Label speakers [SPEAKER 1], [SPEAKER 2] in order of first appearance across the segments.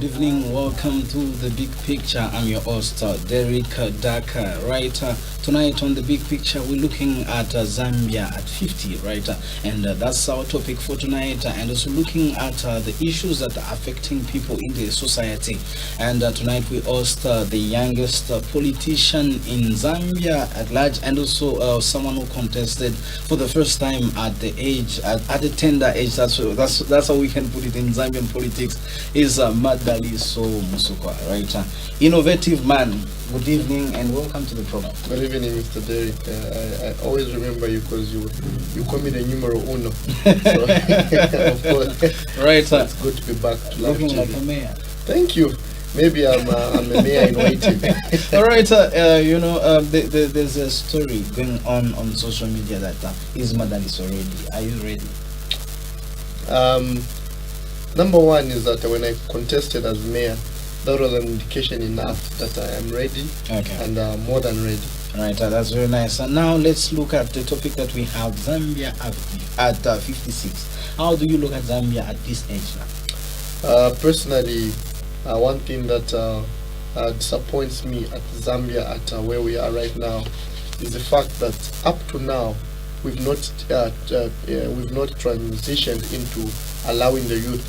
[SPEAKER 1] good evening. Welcome to the Big Picture. I'm your host, Derek Daka. Right, tonight on the Big Picture, we're looking at Zambia at 50, right? And that's our topic for tonight. And also looking at the issues that are affecting people in the society. And tonight we host the youngest politician in Zambia at large, and also someone who contested for the first time at the age, at the tender age. That's how we can put it in Zambian politics. Is Madaliso Musukwa, right? Innovative man. Good evening and welcome to the program.
[SPEAKER 2] Good evening, Mr. Derek. I always remember you because you call me the numero uno. So, of course,
[SPEAKER 1] right.
[SPEAKER 2] It's good to be back to live
[SPEAKER 1] Looking
[SPEAKER 2] TV.
[SPEAKER 1] like a mayor.
[SPEAKER 2] Thank you. Maybe I'm a mayor in waiting.
[SPEAKER 1] All right. There's a story going on social media that is Madaliso ready? Are you ready?
[SPEAKER 2] Number one is that when I contested as mayor, that was an indication enough that I am ready,
[SPEAKER 1] Okay.
[SPEAKER 2] and more than ready.
[SPEAKER 1] Right, that's very nice. And now let's look at the topic that we have, Zambia at 56. How do you look at Zambia at this age now?
[SPEAKER 2] Personally, one thing that disappoints me at Zambia at where we are right now is the fact that up to now we've not transitioned into allowing the youth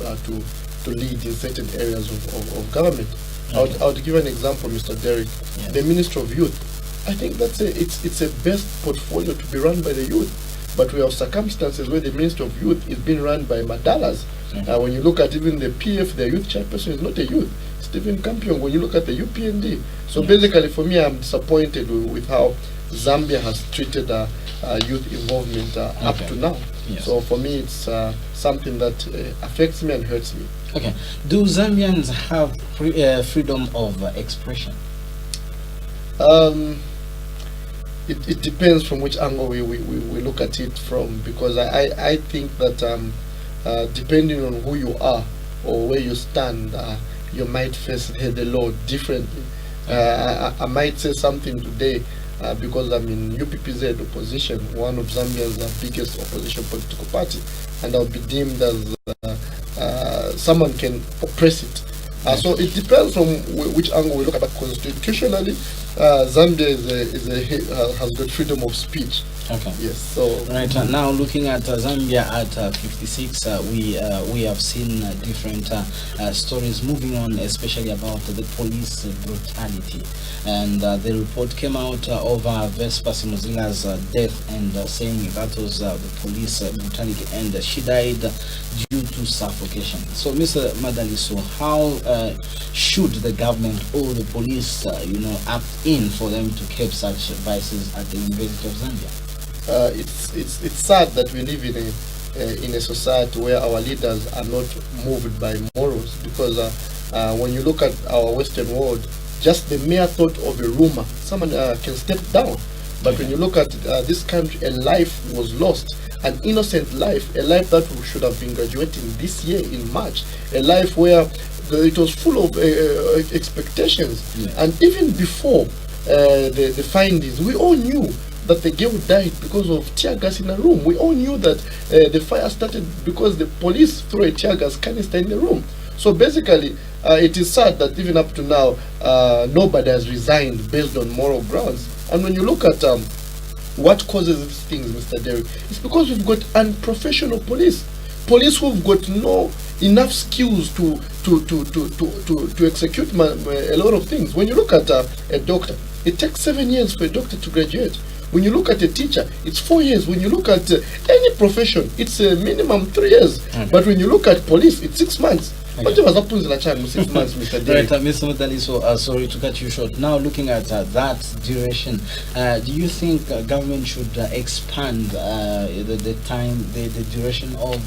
[SPEAKER 2] to lead in certain areas of government.
[SPEAKER 1] Okay.
[SPEAKER 2] I would give an example, Mr. Derek.
[SPEAKER 1] Yes.
[SPEAKER 2] The Minister of Youth. I think it's a best portfolio to be run by the youth. But we have circumstances where the Minister of Youth is being run by Madalas.
[SPEAKER 1] Okay.
[SPEAKER 2] When you look at even the PF, the youth chairperson is not a youth. Stephen Campion, when you look at the UPND. So
[SPEAKER 1] Yes.
[SPEAKER 2] basically for me, I'm disappointed with how Zambia has treated youth involvement up
[SPEAKER 1] Okay.
[SPEAKER 2] to now.
[SPEAKER 1] Yes.
[SPEAKER 2] So for me, it's something that affects me and hurts me.
[SPEAKER 1] Okay. Do Zambians have freedom of expression?
[SPEAKER 2] It depends from which angle we look at it from, because I think that depending on who you are or where you stand, you might face the law differently. I might say something today because I'm in UPPZ opposition, one of Zambia's biggest opposition political party, and I'll be deemed as someone can oppress it. So it depends on which angle we look at. But constitutionally, Zambia has got freedom of speech.
[SPEAKER 1] Okay.
[SPEAKER 2] Yes. So
[SPEAKER 1] Right, now looking at Zambia at 56, we have seen different stories moving on, especially about the police brutality. And the report came out over Vespa Simuzila's death, and saying that was the police brutality, and she died due to suffocation. So, Mr. Madaliso, how should the government or the police, act in for them to keep such vices at the University of Zambia?
[SPEAKER 2] it's sad that we live in a society where our leaders are not moved by morals, because when you look at our Western world, just the mere thought of a rumor, someone can step down. But when you look at this country, a life was lost, an innocent life, a life that should have been graduating this year in March, a life where it was full of expectations.
[SPEAKER 1] Yeah.
[SPEAKER 2] And even before the findings, we all knew that the girl died because of tear gas in a room. We all knew that the fire started because the police threw a tear gas canister in the room. So basically, it is sad that even up to now, nobody has resigned based on moral grounds. And when you look at what causes these things, Mr. Derry, it's because we've got unprofessional police who've got no enough skills to execute a lot of things. When you look at a doctor, it takes 7 years for a doctor to graduate. When you look at a teacher, it's 4 years. When you look at any profession, it's a minimum 3 years.
[SPEAKER 1] Okay.
[SPEAKER 2] But when you look at police, it's 6 months.
[SPEAKER 1] Okay.
[SPEAKER 2] Whatever happens in a child, 6 months, Mr. Derek.
[SPEAKER 1] Right, Mr. Madaliso, sorry to cut you short. Now, looking at that duration, do you think government should expand the time, the duration of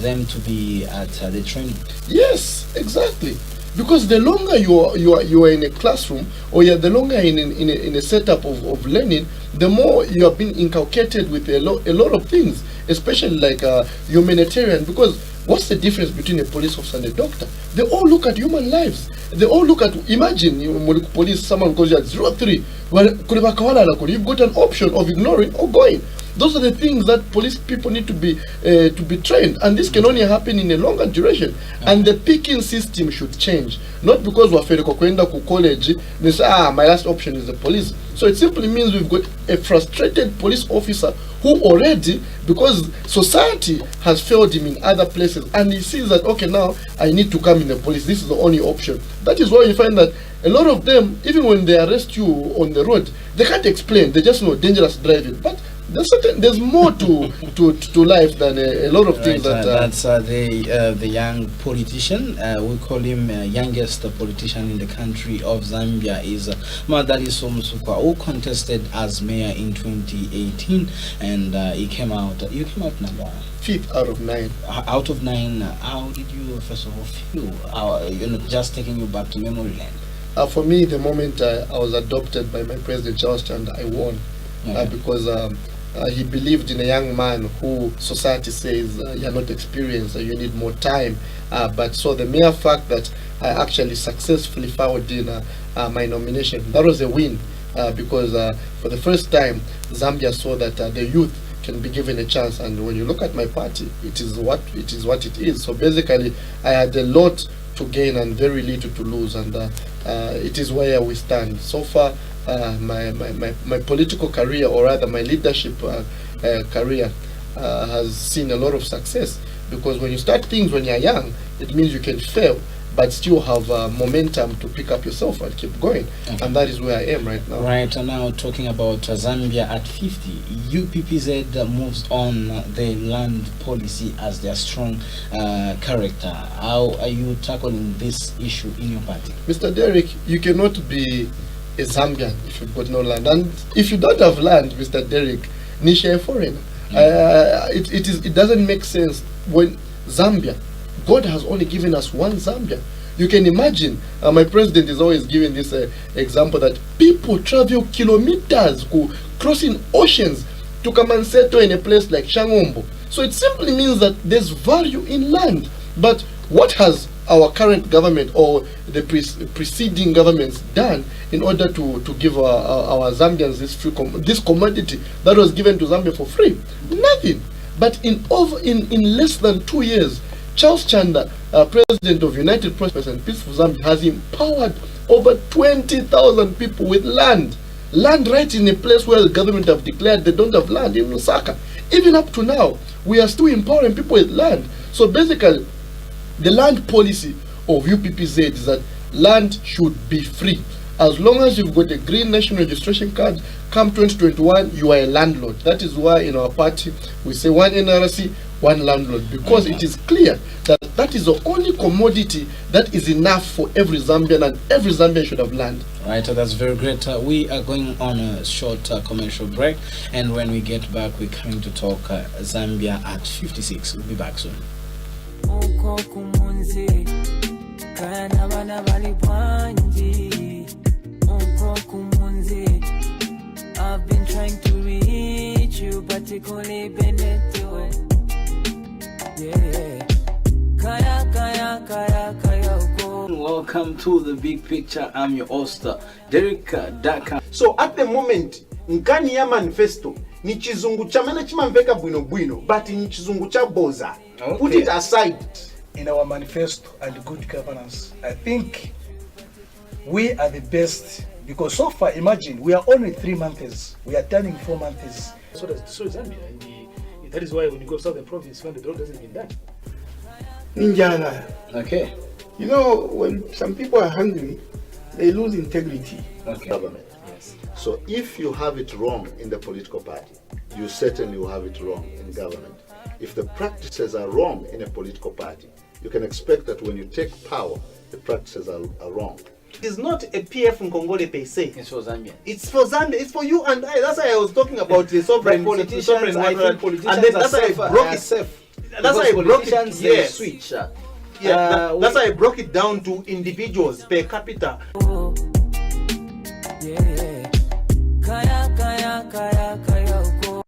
[SPEAKER 1] them to be at the training?
[SPEAKER 2] Yes, exactly. Because the longer you are in a classroom, or the longer in a setup of learning, the more you are being inculcated with a lot of things, especially like humanitarian. Because what's the difference between a police officer and a doctor? They all look at human lives. They all look at, imagine police, someone calls you at 03. Well, you've got an option of ignoring or going. Those are the things that police people need to be trained, and this can only happen in a longer duration. And the picking system should change, not because we're kwenda ku college they say my last option is the police. So it simply means we've got a frustrated police officer who already, because society has failed him in other places, and he sees that, okay, now I need to come in the police, this is the only option. That is why you find that a lot of them, even when they arrest you on the road, they can't explain, they just know dangerous driving. But there's more to life than a lot of things.
[SPEAKER 1] That's the young politician. We call him youngest politician in the country of Zambia. Is Madaliso Msukwa, who contested as mayor in 2018, and he came out. You came out number
[SPEAKER 2] 5th out of 9.
[SPEAKER 1] Out of 9. How did you first of all feel? Just taking you back to memory lane.
[SPEAKER 2] For me, the moment I was adopted by my president Charles Chanda, I won. Because he believed in a young man who society says you're not experienced, you need more time. But so the mere fact that I actually successfully filed in my nomination, that was a win. Because for the first time, Zambia saw that the youth can be given a chance. And when you look at my party, it is what it is. So basically, I had a lot to gain and very little to lose, and it is where we stand so far. My political career, or rather my leadership career, has seen a lot of success, because when you start things when you're young, it means you can fail but still have momentum to pick up yourself and keep going. And that is where I am right now.
[SPEAKER 1] Right, and now talking about Zambia at 50, UPPZ moves on the land policy as their strong character. How are you tackling this issue in your party?
[SPEAKER 2] Mr. Derek, you cannot be a Zambian if you've got no land. And if you don't have land, Mr. Derek, nisha a foreigner. It doesn't make sense when Zambia, God has only given us one Zambia. You can imagine, my president is always giving this example that people travel kilometers, crossing oceans to come and settle in a place like Shangombo. So it simply means that there's value in land. But what has our current government or the preceding governments done in order to give our Zambians this commodity that was given to Zambia for free? Nothing. But in less than 2 years, Charles Chanda, president of United Prosperous and Peaceful Zambia, has empowered over 20,000 people with land. Land right in a place where the government have declared they don't have land, in Lusaka. Even up to now, we are still empowering people with land. So basically, the land policy of UPPZ is that land should be free. As long as you've got a green national registration card, come 2021, you are a landlord. That is why in our party, we say one NRC, one landlord, because it is clear that that is the only commodity that is enough for every Zambian, and every Zambian should have land.
[SPEAKER 1] Right, that's very great. We are going on a short commercial break, and when we get back, we're coming to talk Zambia at 56. We'll be back soon.
[SPEAKER 3] I've been trying to reach you, but you couldn't bend it to it. Yeah.
[SPEAKER 1] Welcome to the big picture. I'm your host, Derek Daka.
[SPEAKER 4] So at the moment, nkani ya manifesto ni chizungu cha mana chimamveka bwino bwino, but ni chizungu cha boza.
[SPEAKER 1] Okay.
[SPEAKER 4] Put it aside.
[SPEAKER 5] In our manifesto and good governance, I think we are the best, because so far, imagine, we are only 3 months, we are turning 4 months.
[SPEAKER 6] So is Zambia, and that is why when you go south the province, when the road hasn't been done.
[SPEAKER 7] Ninjana.
[SPEAKER 1] Okay.
[SPEAKER 7] You know, when some people are hungry, they lose integrity.
[SPEAKER 1] Okay.
[SPEAKER 8] Government.
[SPEAKER 1] Yes.
[SPEAKER 8] So if you have it wrong in the political party, you certainly will have it wrong in government. If the practices are wrong in a political party, you can expect that when you take power, the practices are wrong.
[SPEAKER 4] It is not a PF in Congole per se.
[SPEAKER 1] It's for Zambia.
[SPEAKER 4] It's for Zambia. It's for you and I. That's why I was talking about the sovereign
[SPEAKER 1] Politicians,
[SPEAKER 4] I think
[SPEAKER 1] politicians
[SPEAKER 4] and then
[SPEAKER 1] are
[SPEAKER 4] that's why I
[SPEAKER 1] safe,
[SPEAKER 4] broke it.
[SPEAKER 1] safe.
[SPEAKER 4] That's why I broke it.
[SPEAKER 1] Politicians,
[SPEAKER 4] Yes.
[SPEAKER 1] switch.
[SPEAKER 4] That's why I broke it down to individuals per capita.
[SPEAKER 3] Yeah. Kaya uko.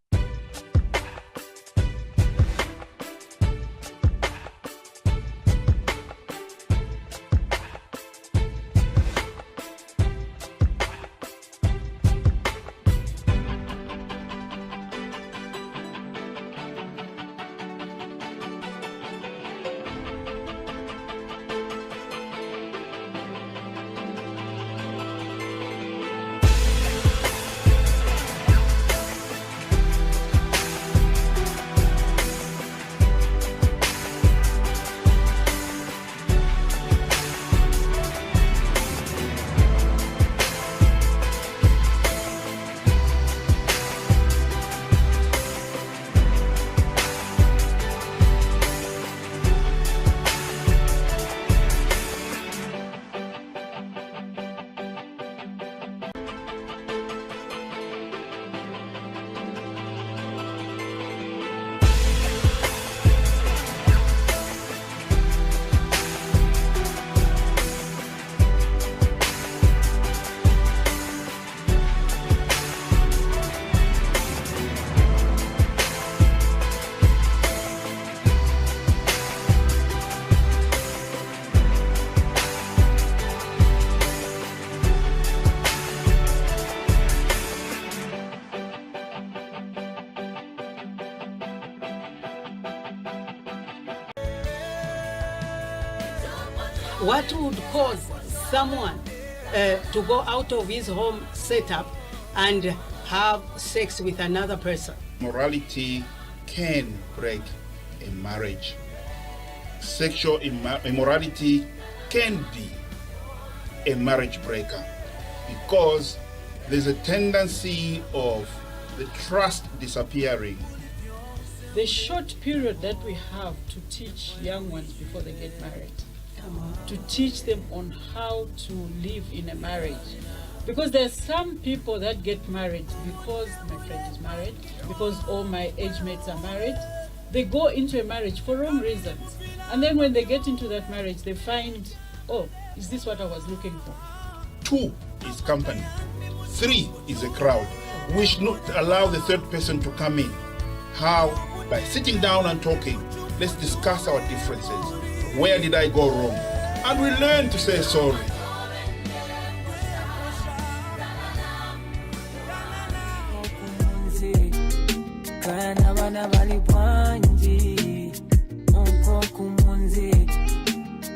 [SPEAKER 9] what would cause someone to go out of his home setup and have sex with another person?
[SPEAKER 10] Morality can break a marriage. Sexual immorality can be a marriage breaker because there's a tendency of the trust disappearing.
[SPEAKER 11] The short period that we have to teach young ones before they get married, to teach them on how to live in a marriage. Because there's some people that get married because my friend is married, because all my age mates are married. They go into a marriage for wrong reasons. And then when they get into that marriage, they find, oh, is this what I was looking for?
[SPEAKER 10] 2 is company. 3 is a crowd. We should not allow the third person to come in. How? By sitting down and talking. Let's discuss our differences. Where did I go wrong? And we learn to say sorry.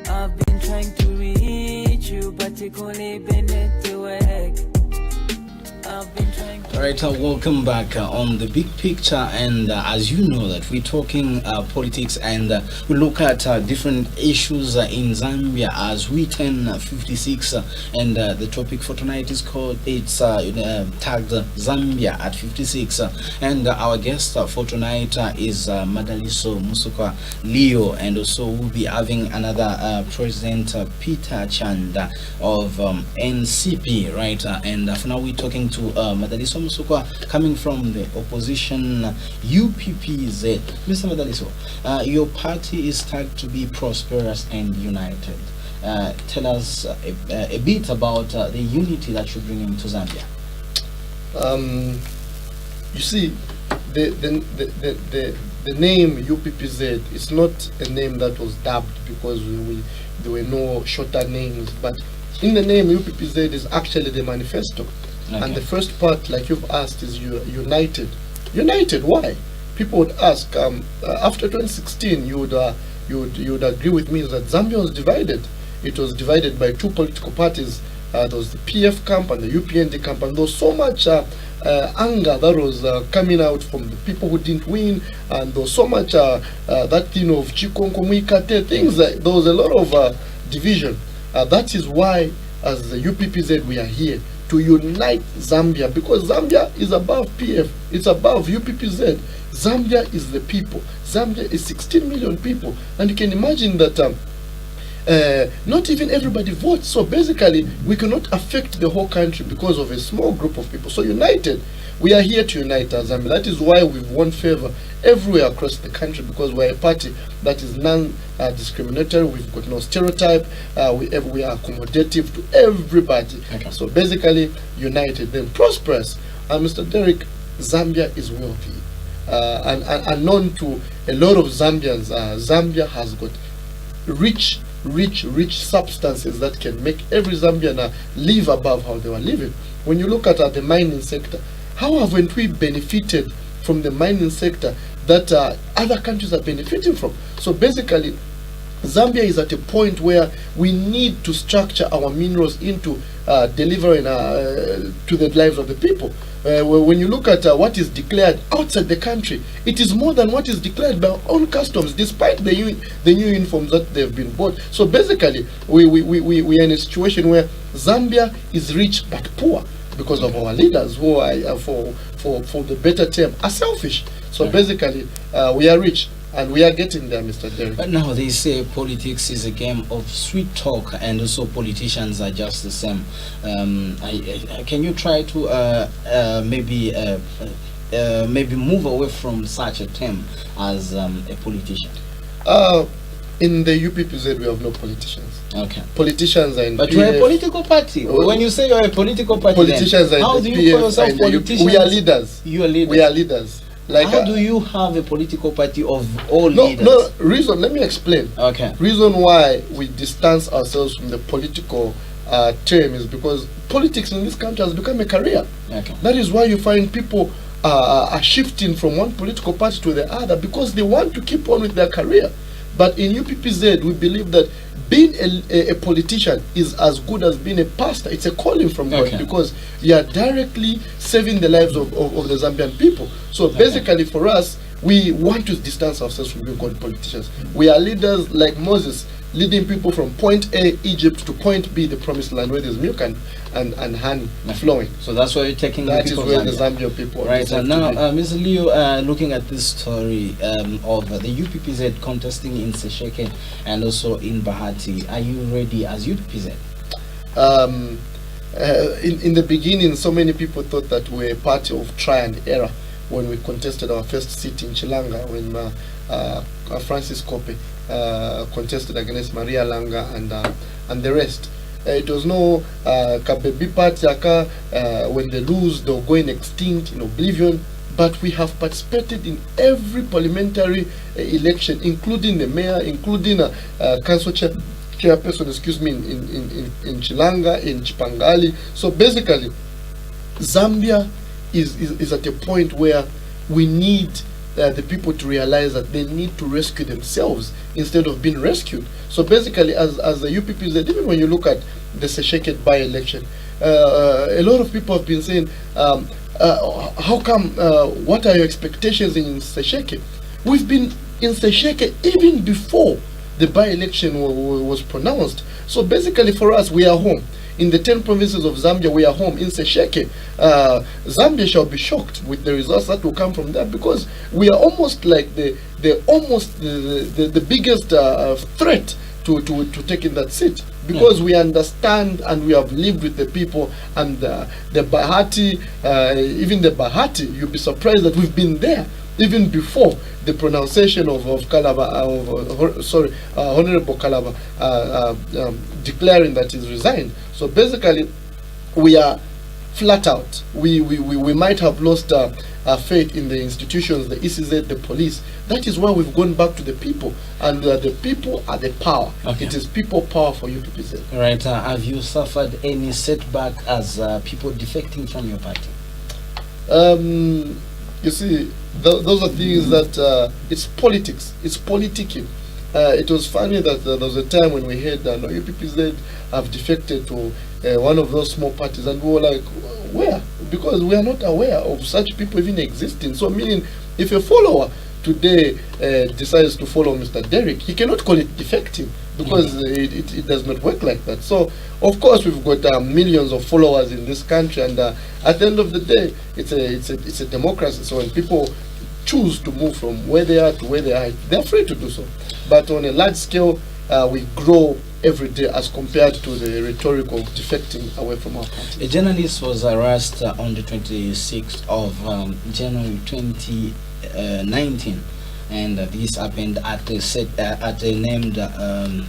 [SPEAKER 3] I've been trying to reach you, but you couldn't be network. I've been trying to.
[SPEAKER 1] Right, welcome back on the big picture, and as you know that we're talking politics, and we look at different issues in Zambia as we turn 56, and the topic for tonight is called, it's tagged Zambia at 56, and our guest for tonight is Madaliso Musukwa Leo, and also we'll be having another President Peter Chanda of NCP, right, and for now we're talking to Madaliso Musukwa coming from the opposition UPPZ. Mr. Madaliso, your party is tagged to be prosperous and united. Tell us a bit about the unity that you're bringing to Zambia.
[SPEAKER 2] You see, the name UPPZ is not a name that was dubbed because there were no shorter names, but in the name UPPZ is actually the manifesto. Okay. And the first part, like you've asked, is united. United, why? People would ask, after 2016, you would agree with me that Zambia was divided. It was divided by 2 political parties. There was the PF camp and the UPND camp, and there was so much anger that was coming out from the people who didn't win, and there was so much that thing of Chikonko Muikate, things like, there was a lot of division. That is why, as the UPPZ, we are here to unite Zambia, because Zambia is above PF, it's above UPPZ. Zambia is the people. Zambia is 16 million people, and you can imagine that not even everybody votes. So basically, we cannot affect the whole country because of a small group of people. So united, we are here to unite Zambia. That is why we've won favor everywhere across the country, because we're a party that is non-discriminatory. We've got no stereotype. We are accommodative to everybody. Okay. So basically, united, then prosperous. Mr. Derek, Zambia is wealthy. And known to a lot of Zambians, Zambia has got rich substances that can make every Zambian live above how they were living. When you look at the mining sector, how haven't we benefited from the mining sector that other countries are benefiting from? So basically, Zambia is at a point where we need to structure our minerals into delivering to the lives of the people. When you look at what is declared outside the country, it is more than what is declared by our own customs, despite the new uniforms that they've been bought. So basically, we are in a situation where Zambia is rich but poor because of our leaders who are, for the better term, are selfish. So basically, we are rich. And we are getting there, Mr. Derek.
[SPEAKER 1] But now they say politics is a game of sweet talk, and also politicians are just the same. Can you try to maybe move away from such a term as a politician?
[SPEAKER 2] In the UPPZ, we have no politicians.
[SPEAKER 1] Okay.
[SPEAKER 2] Politicians are in
[SPEAKER 1] But you're a political party. When you say you're a political party,
[SPEAKER 2] politicians
[SPEAKER 1] then, how do you call yourself politicians?
[SPEAKER 2] We are leaders.
[SPEAKER 1] You are leaders.
[SPEAKER 2] We are leaders. Like
[SPEAKER 1] how do you have a political party of all leaders?
[SPEAKER 2] No, reason, let me explain.
[SPEAKER 1] Okay.
[SPEAKER 2] Reason why we distance ourselves from the political term is because politics in this country has become a career.
[SPEAKER 1] Okay.
[SPEAKER 2] That is why you find people are shifting from one political party to the other, because they want to keep on with their career. But in UPPZ, we believe that being a politician is as good as being a pastor. It's a calling from God,
[SPEAKER 1] Okay.
[SPEAKER 2] because you are directly saving the lives of the Zambian people. So basically for us, we want to distance ourselves from being called politicians. We are leaders like Moses, leading people from point A, Egypt, to point B, the promised land, where there's milk and honey flowing.
[SPEAKER 1] So that's where you're taking
[SPEAKER 2] That
[SPEAKER 1] the
[SPEAKER 2] is
[SPEAKER 1] people
[SPEAKER 2] where
[SPEAKER 1] of
[SPEAKER 2] the
[SPEAKER 1] Zambia.
[SPEAKER 2] Zambian people
[SPEAKER 1] Right,
[SPEAKER 2] deserve
[SPEAKER 1] and
[SPEAKER 2] to
[SPEAKER 1] now,
[SPEAKER 2] be.
[SPEAKER 1] Mr. Leo, looking at this story of the UPPZ contesting in Sesheke and also in Bahati, are you ready as UPPZ?
[SPEAKER 2] In the beginning, so many people thought that we were a party of try and error when we contested our first seat in Chilanga, when Francis Kope contested against Maria Langa and the rest. It was no Kabebi Party, when they lose, they'll go in extinct, in oblivion. But we have participated in every parliamentary election, including the mayor, including council chairperson, excuse me, in Chilanga, in Chipangali. So basically, Zambia is at a point where we need the people to realize that they need to rescue themselves instead of being rescued. So basically, as the UPPZ, even when you look at the Sesheke by-election, a lot of people have been saying, how come, what are your expectations in Sesheke? We've been in Sesheke even before the by-election was pronounced. So basically for us, we are home. In the 10 provinces of Zambia, we are home. In Sesheke, Zambia shall be shocked with the results that will come from that, because we are almost like the biggest threat to taking that seat, because we understand and we have lived with the people, and the Bahati, even the Bahati, you'll be surprised that we've been there even before the pronunciation of Kalaba, Honorable Kalaba, declaring that he's resigned. So basically, we are flat out. We might have lost faith in the institutions, the ECZ, the police. That is why we've gone back to the people, and the people are the power.
[SPEAKER 1] Okay.
[SPEAKER 2] It is people power for UPPZ.
[SPEAKER 1] Right, have you suffered any setback as people defecting from your party?
[SPEAKER 2] You see, those are things that it's politics. It's politicking. It was funny that there was a time when we heard that UPPZ have defected to one of those small parties, and we were like, where? Because we are not aware of such people even existing. So meaning, if a follower today decides to follow Mr. Derrick, he cannot call it defecting, because it does not work like that. So of course we've got millions of followers in this country, and at the end of the day, it's a democracy. So when people choose to move from where they are to where they are, they're free to do so. But on a large scale, we grow every day as compared to the rhetoric of defecting away from our party.
[SPEAKER 1] A journalist was arrested on the 26th of January 2019, and this happened at a named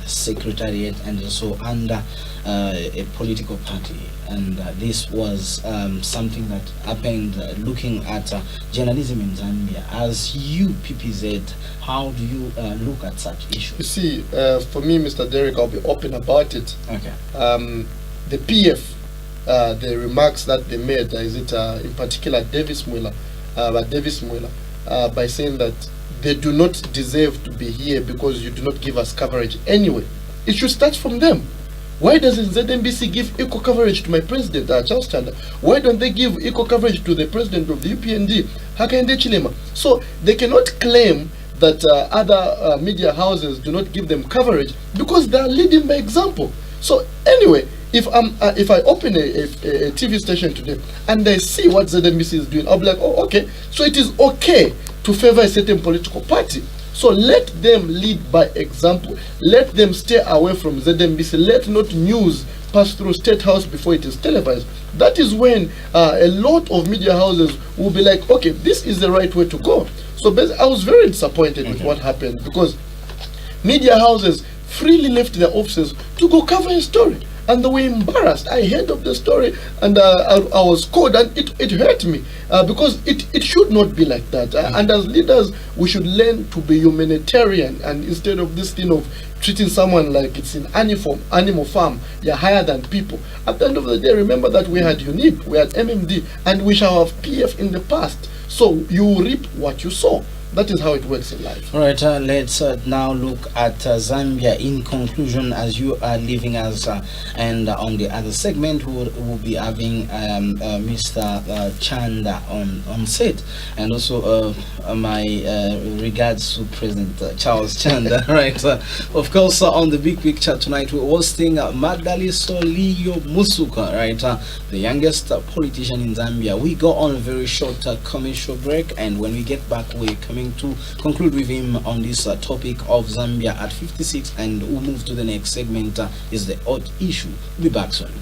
[SPEAKER 1] secretariat and also under a political party. And this was something that happened looking at journalism in Zambia. As you, PPZ, how do you look at such issues?
[SPEAKER 2] You see, for me, Mr. Derrick, I'll be open about it.
[SPEAKER 1] Okay.
[SPEAKER 2] The PF, the remarks that they made, is it in particular Davis Mwela, by saying that they do not deserve to be here because you do not give us coverage anyway. It should start from them. Why doesn't ZNBC give equal coverage to my president, Charles Chanda? Why don't they give equal coverage to the president of the UPND, Hakainde Chilema? So they cannot claim that other media houses do not give them coverage, because they are leading by example. So anyway, if I open a TV station today and I see what ZNBC is doing, I'll be like, oh, okay, so it is okay to favor a certain political party. So let them lead by example. Let them stay away from ZNBC. Let not news pass through State House before it is televised. That is when a lot of media houses will be like, okay, this is the right way to go. So I was very disappointed with what happened, because media houses freely left their offices to go cover a story, and they were embarrassed. I heard of the story, and I was called, and it hurt me, because it should not be like that. And as leaders, we should learn to be humanitarian, and instead of this thing of treating someone like it's an animal farm, you're higher than people. At the end of the day, remember that we had UNIP, we had MMD, and we shall have PF in the past. So you reap what you sow. that is how it works in life.
[SPEAKER 1] All right, let's now look at Zambia in conclusion as you are leaving us. And on the other segment, we'll be having Mr. Chanda on set. And also my regards to President Charles Chanda. Right. Of course, on the big picture tonight, we're hosting Madaliso Leo Musuka, right? The youngest politician in Zambia. We go on a very short commercial break, and when we get back, we're coming to conclude with him on this topic of Zambia at 56, and we'll move to the next segment, is the hot issue. We'll be back soon.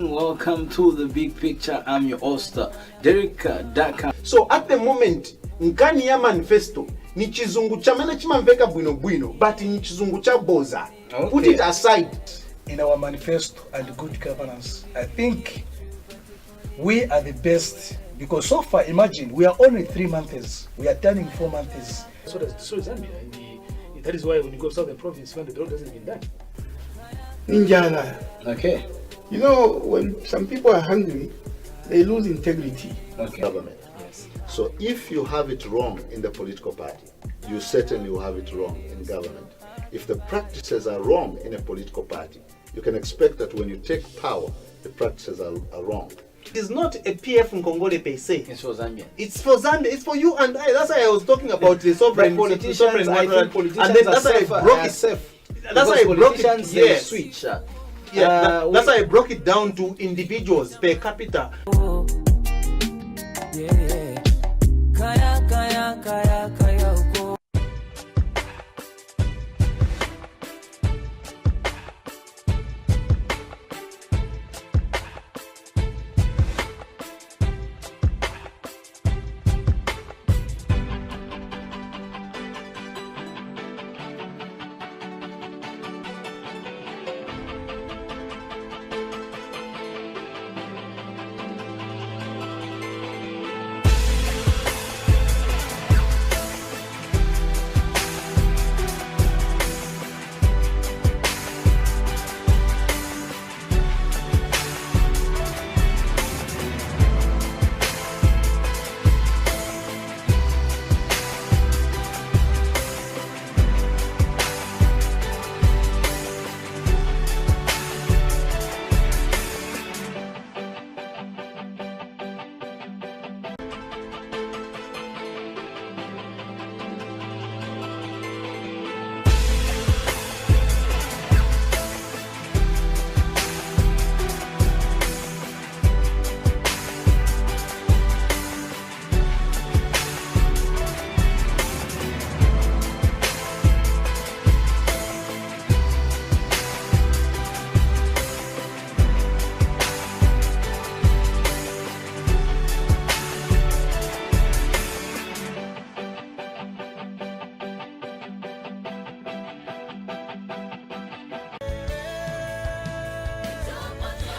[SPEAKER 1] Welcome to the big picture. I'm your host, Derek Daka.
[SPEAKER 4] So at the moment, nkani ya manifesto ni chizungu chamene chimamveka bwino bwino, but ni chizungu cha boza.
[SPEAKER 1] Okay.
[SPEAKER 4] Put it aside.
[SPEAKER 5] In our manifesto and good governance, I think we are the best, because so far, imagine, we are only 3 months. We are turning 4 months.
[SPEAKER 6] So is Zambia. And that is why when you go outside the province, when the road hasn't been done.
[SPEAKER 7] Ninjala.
[SPEAKER 1] Okay.
[SPEAKER 7] You know, when some people are hungry, they lose integrity.
[SPEAKER 1] Okay.
[SPEAKER 8] Government.
[SPEAKER 6] Yes.
[SPEAKER 8] So if you have it wrong in the political party, you certainly will have it wrong in government. If the practices are wrong in a political party, you can expect that when you take power, the practices are wrong.
[SPEAKER 4] It is not a PF in Congole per se.
[SPEAKER 1] It's for Zambia.
[SPEAKER 4] It's for Zambia. It's for you and I. That's why I was talking about the sovereign
[SPEAKER 1] Politicians,
[SPEAKER 4] I think
[SPEAKER 1] politicians
[SPEAKER 4] and then
[SPEAKER 1] are
[SPEAKER 4] that's why I
[SPEAKER 1] safe,
[SPEAKER 4] broke it.
[SPEAKER 1] safe.
[SPEAKER 4] That's why I broke it.
[SPEAKER 1] Politicians, they
[SPEAKER 4] Yes.
[SPEAKER 1] switch.
[SPEAKER 4] Yeah, that's why I broke it down to individuals per capita.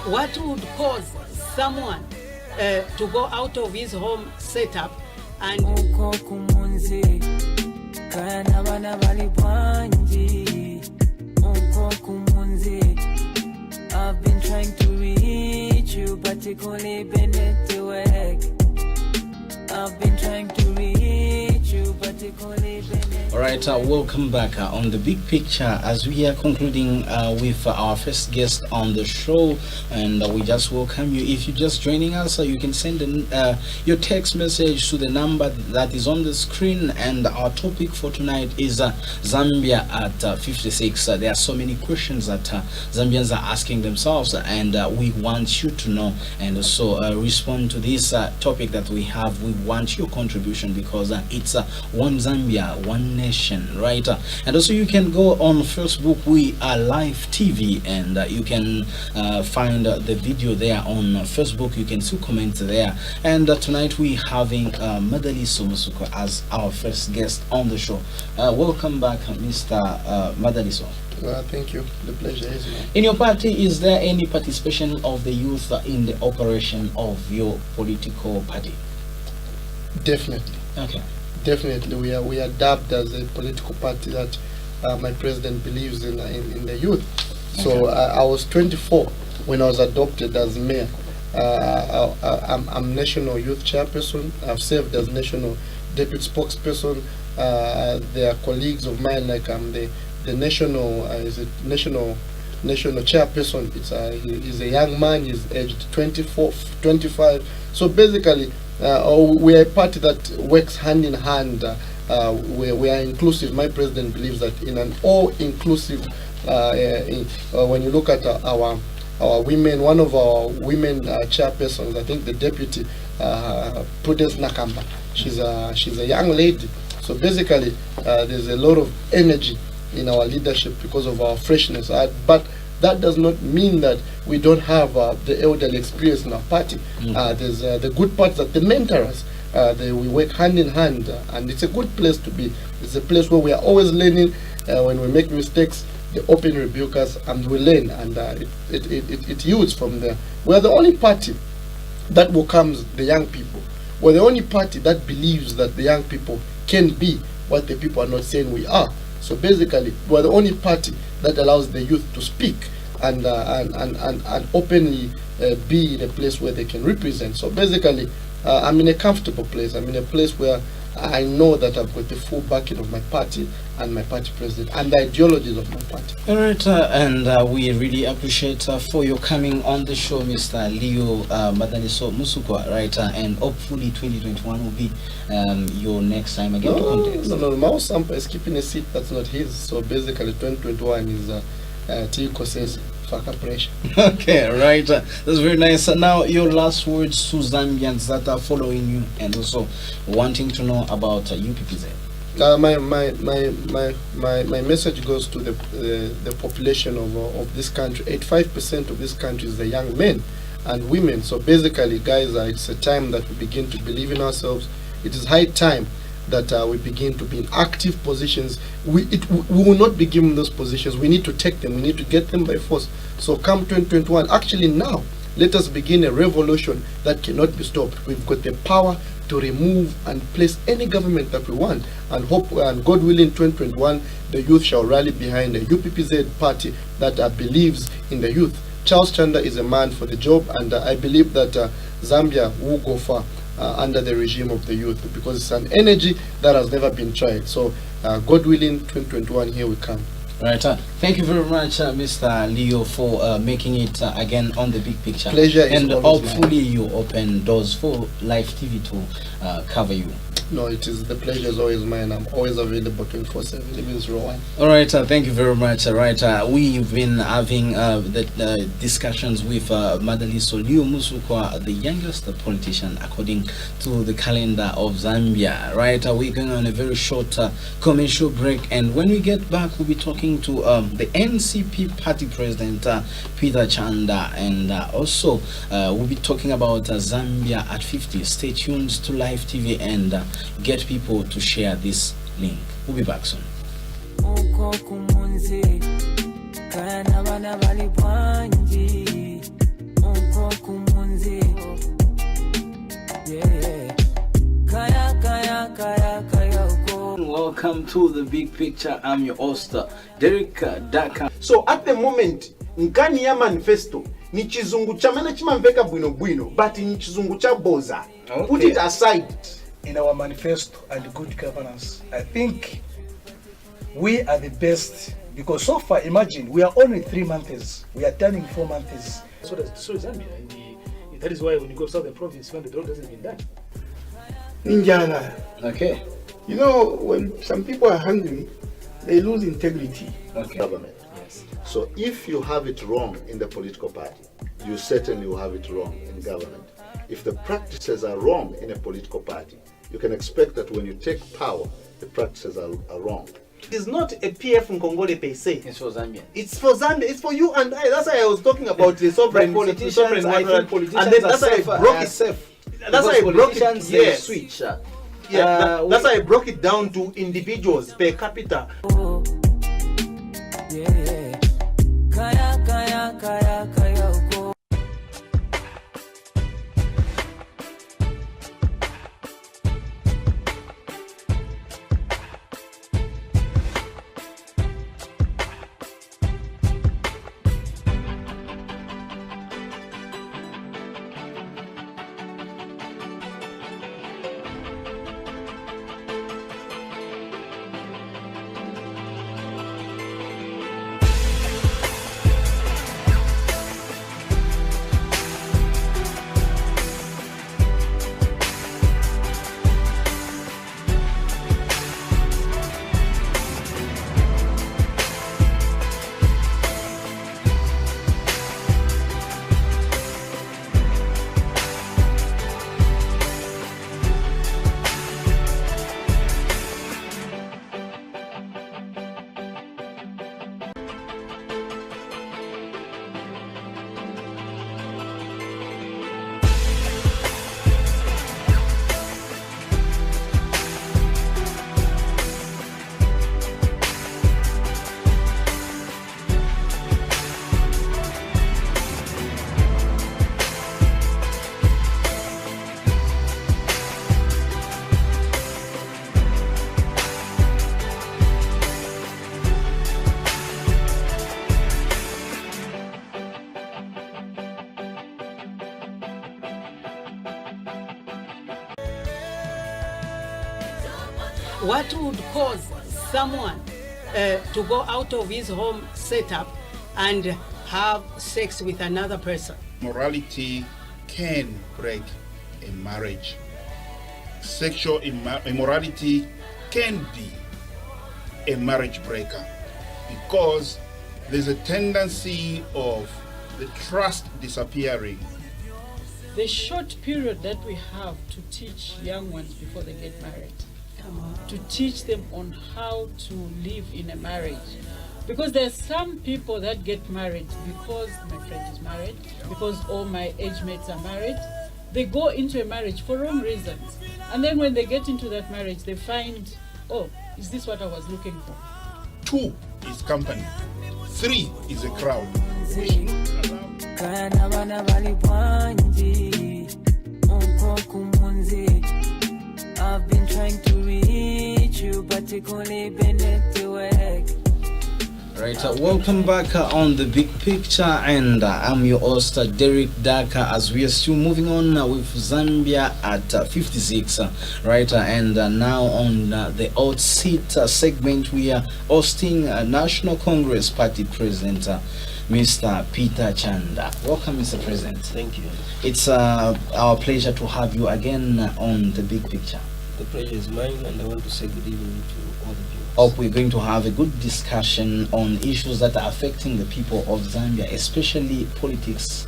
[SPEAKER 9] What would cause someone to go out of his home setup and
[SPEAKER 3] I've been trying to reach you, but you only been network. I've been trying to reach you, but you only been.
[SPEAKER 1] All right, welcome back on the big picture as we are concluding with our first guest on the show, and we just welcome you. If you're just joining us, you can send your text message to the number that is on the screen, and our topic for tonight is Zambia at 56. There are so many questions that Zambians are asking themselves, and we want you to know and also respond to this topic that we have. We want your contribution because it's one Zambia, one nation, right? And also you can go on Facebook. We are live TV, and you can find the video there on Facebook. You can still comment there. And tonight we having Madaliso Musuka as our first guest on the show. Welcome back, Mr. Madaliso.
[SPEAKER 2] Thank you. The pleasure is mine.
[SPEAKER 1] In your party, is there any participation of the youth in the operation of your political party?
[SPEAKER 2] Definitely.
[SPEAKER 1] Okay.
[SPEAKER 2] definitely we are dubbed as a political party that my president believes in the youth. So I was 24 when I was adopted as mayor. I'm national youth chairperson. I've served as national deputy spokesperson. There are colleagues of mine, like I'm the national national chairperson. He's a young man. He's aged 24, 25. So basically, we are a party that works hand in hand. We are inclusive. My president believes that in an all-inclusive. When you look at our women, one of our women chairpersons, I think the deputy, Prudence Nakamba, she's a young lady. So basically, there's a lot of energy in our leadership because of our freshness. But that does not mean that we don't have the elderly experience in our party. There's the good parts that they mentor us. We work hand in hand, and it's a good place to be. It's a place where we are always learning. When we make mistakes, they open rebuke us, and we learn, and it yields from there. We're the only party that welcomes the young people. We're the only party that believes that the young people can be what the people are not saying we are. So basically, we're the only party that allows the youth to speak and openly be in a place where they can represent. So basically, I'm in a comfortable place. I'm in a place where I know that I've got the full backing of my party and my party president and the ideologies of my party.
[SPEAKER 1] All right, and we really appreciate for your coming on the show, Mr. Leo Madaliso Musukwa, right? And hopefully 2021 will be your next time again to contest.
[SPEAKER 2] No, Mao Sampa is keeping a seat that's not his. So basically 2021 is Tiko says pressure.
[SPEAKER 1] Okay, right. That's very nice. Now, your last words to Zambians that are following you and also wanting to know about UPPZ.
[SPEAKER 2] My message goes to the population of this country. 85% of this country is the young men and women. So basically, guys, it's a time that we begin to believe in ourselves. It is high time that we begin to be in active positions. We will not be given those positions. We need to take them. We need to get them by force. So come 2021, actually now, let us begin a revolution that cannot be stopped. We've got the power to remove and place any government that we want. And hope, and God willing, 2021, the youth shall rally behind the UPPZ party that believes in the youth. Charles Chanda is a man for the job, and I believe that Zambia will go far under the regime of the youth, because it's an energy that has never been tried. So God willing, 2021, here we come.
[SPEAKER 1] Right. Thank you very much, Mr. Leo, for making it again on the big picture.
[SPEAKER 2] Pleasure.
[SPEAKER 1] And hopefully you open doors for Live TV to cover you.
[SPEAKER 2] No, it is, the pleasure is always mine. I'm always available 24/7. Even 01.
[SPEAKER 1] All right, thank you very much. Right, we've been having the discussions with Madaliso Leo Musukwa, the youngest politician according to the calendar of Zambia. Right, we're going on a very short commercial break, and when we get back, we'll be talking to the NCP party president Peter Chanda, and also we'll be talking about Zambia at 50. Stay tuned to Live TV and get people to share this link. We'll be back soon. Welcome to the big picture. I'm your host, Derek Daka.
[SPEAKER 4] So at the moment, nkani ya manifesto ni chizungu chamene chimamveka bwino bwino, but ni chizungu cha boza.
[SPEAKER 5] Okay.
[SPEAKER 4] Put it aside.
[SPEAKER 5] In our manifesto and good governance, I think we are the best, because so far, imagine, we are only 3 months. We are turning 4 months.
[SPEAKER 6] So is Zambia. And that is why when you go south the province, when the road hasn't been done.
[SPEAKER 7] Ninjana.
[SPEAKER 1] Okay.
[SPEAKER 7] You know, when some people are hungry, they lose integrity.
[SPEAKER 1] Okay.
[SPEAKER 8] Government.
[SPEAKER 6] Yes.
[SPEAKER 8] So if you have it wrong in the political party, you certainly will have it wrong in government. If the practices are wrong in a political party, you can expect that when you take power, the practices are wrong.
[SPEAKER 4] It is not a PF Nkongole per se.
[SPEAKER 1] It's for Zambia.
[SPEAKER 4] It's for Zambia. It's for you and I. That's why I was talking about the sovereign.
[SPEAKER 1] Politicians,
[SPEAKER 4] sovereign
[SPEAKER 1] I think politicians
[SPEAKER 4] and then
[SPEAKER 1] are
[SPEAKER 4] that's why I
[SPEAKER 1] safe,
[SPEAKER 4] broke it.
[SPEAKER 1] safe.
[SPEAKER 4] That's why I broke it.
[SPEAKER 1] Politicians,
[SPEAKER 4] Yeah.
[SPEAKER 1] they switch.
[SPEAKER 4] Yeah, that's why I broke it down to individuals per capita.
[SPEAKER 9] what would cause someone to go out of his home setup and have sex with another person?
[SPEAKER 10] Morality can break a marriage. Sexual immorality can be a marriage breaker because there's a tendency of the trust disappearing.
[SPEAKER 11] The short period that we have to teach young ones before they get married, to teach them on how to live in a marriage. Because there's some people that get married because my friend is married, because all my age mates are married. They go into a marriage for wrong reasons. And then when they get into that marriage, they find, oh, is this what I was looking for?
[SPEAKER 10] 2 is company. 3 is a crowd.
[SPEAKER 3] I've been trying to reach you, but you couldn't be network.
[SPEAKER 1] Right, welcome back on the big picture, and I'm your host Derek Daka, as we are still moving on with Zambia at 56, right, and now on the hot seat segment we are hosting National Congress Party President Mr. Peter Chanda. Welcome, Mr. President.
[SPEAKER 12] Thank you.
[SPEAKER 1] It's our pleasure to have you again on the big picture.
[SPEAKER 12] The pleasure is mine, and I want to say good evening to all of you.
[SPEAKER 1] Hope we're going to have a good discussion on issues that are affecting the people of Zambia, especially politics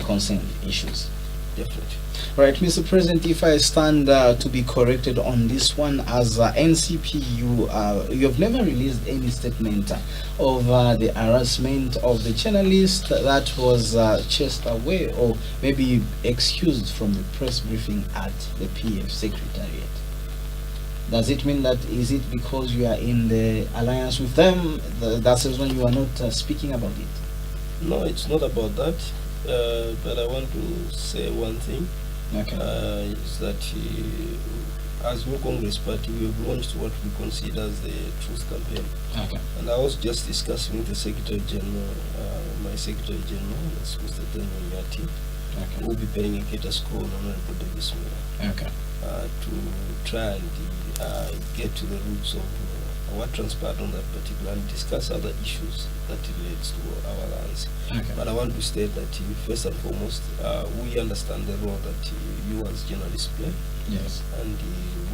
[SPEAKER 1] concerned issues.
[SPEAKER 12] Definitely.
[SPEAKER 1] Right, Mr. President, if I stand to be corrected on this one, as NCP, you have never released any statement of the harassment of the journalist that was chased away or maybe excused from the press briefing at the PF Secretariat. Does it mean that, is it because you are in the alliance with them, that's the reason you are not speaking about it?
[SPEAKER 12] No, it's not about that, but I want to say one thing.
[SPEAKER 1] Okay.
[SPEAKER 12] Is that as New Congress Party, we have launched what we consider as the Truth Campaign.
[SPEAKER 1] Okay.
[SPEAKER 12] And I was just discussing with the Secretary General, my Secretary General, that's Mr. Daniel Nyati,
[SPEAKER 1] okay,
[SPEAKER 12] who will be paying a cater's call on Honorable Davis Miller,
[SPEAKER 1] okay,
[SPEAKER 12] to try and get to the roots of what transpired on that particular and discuss other issues that relates to our lands.
[SPEAKER 1] okay.
[SPEAKER 12] But I want to state that first and foremost, we understand the role that you as journalists play.
[SPEAKER 1] Yes.
[SPEAKER 12] And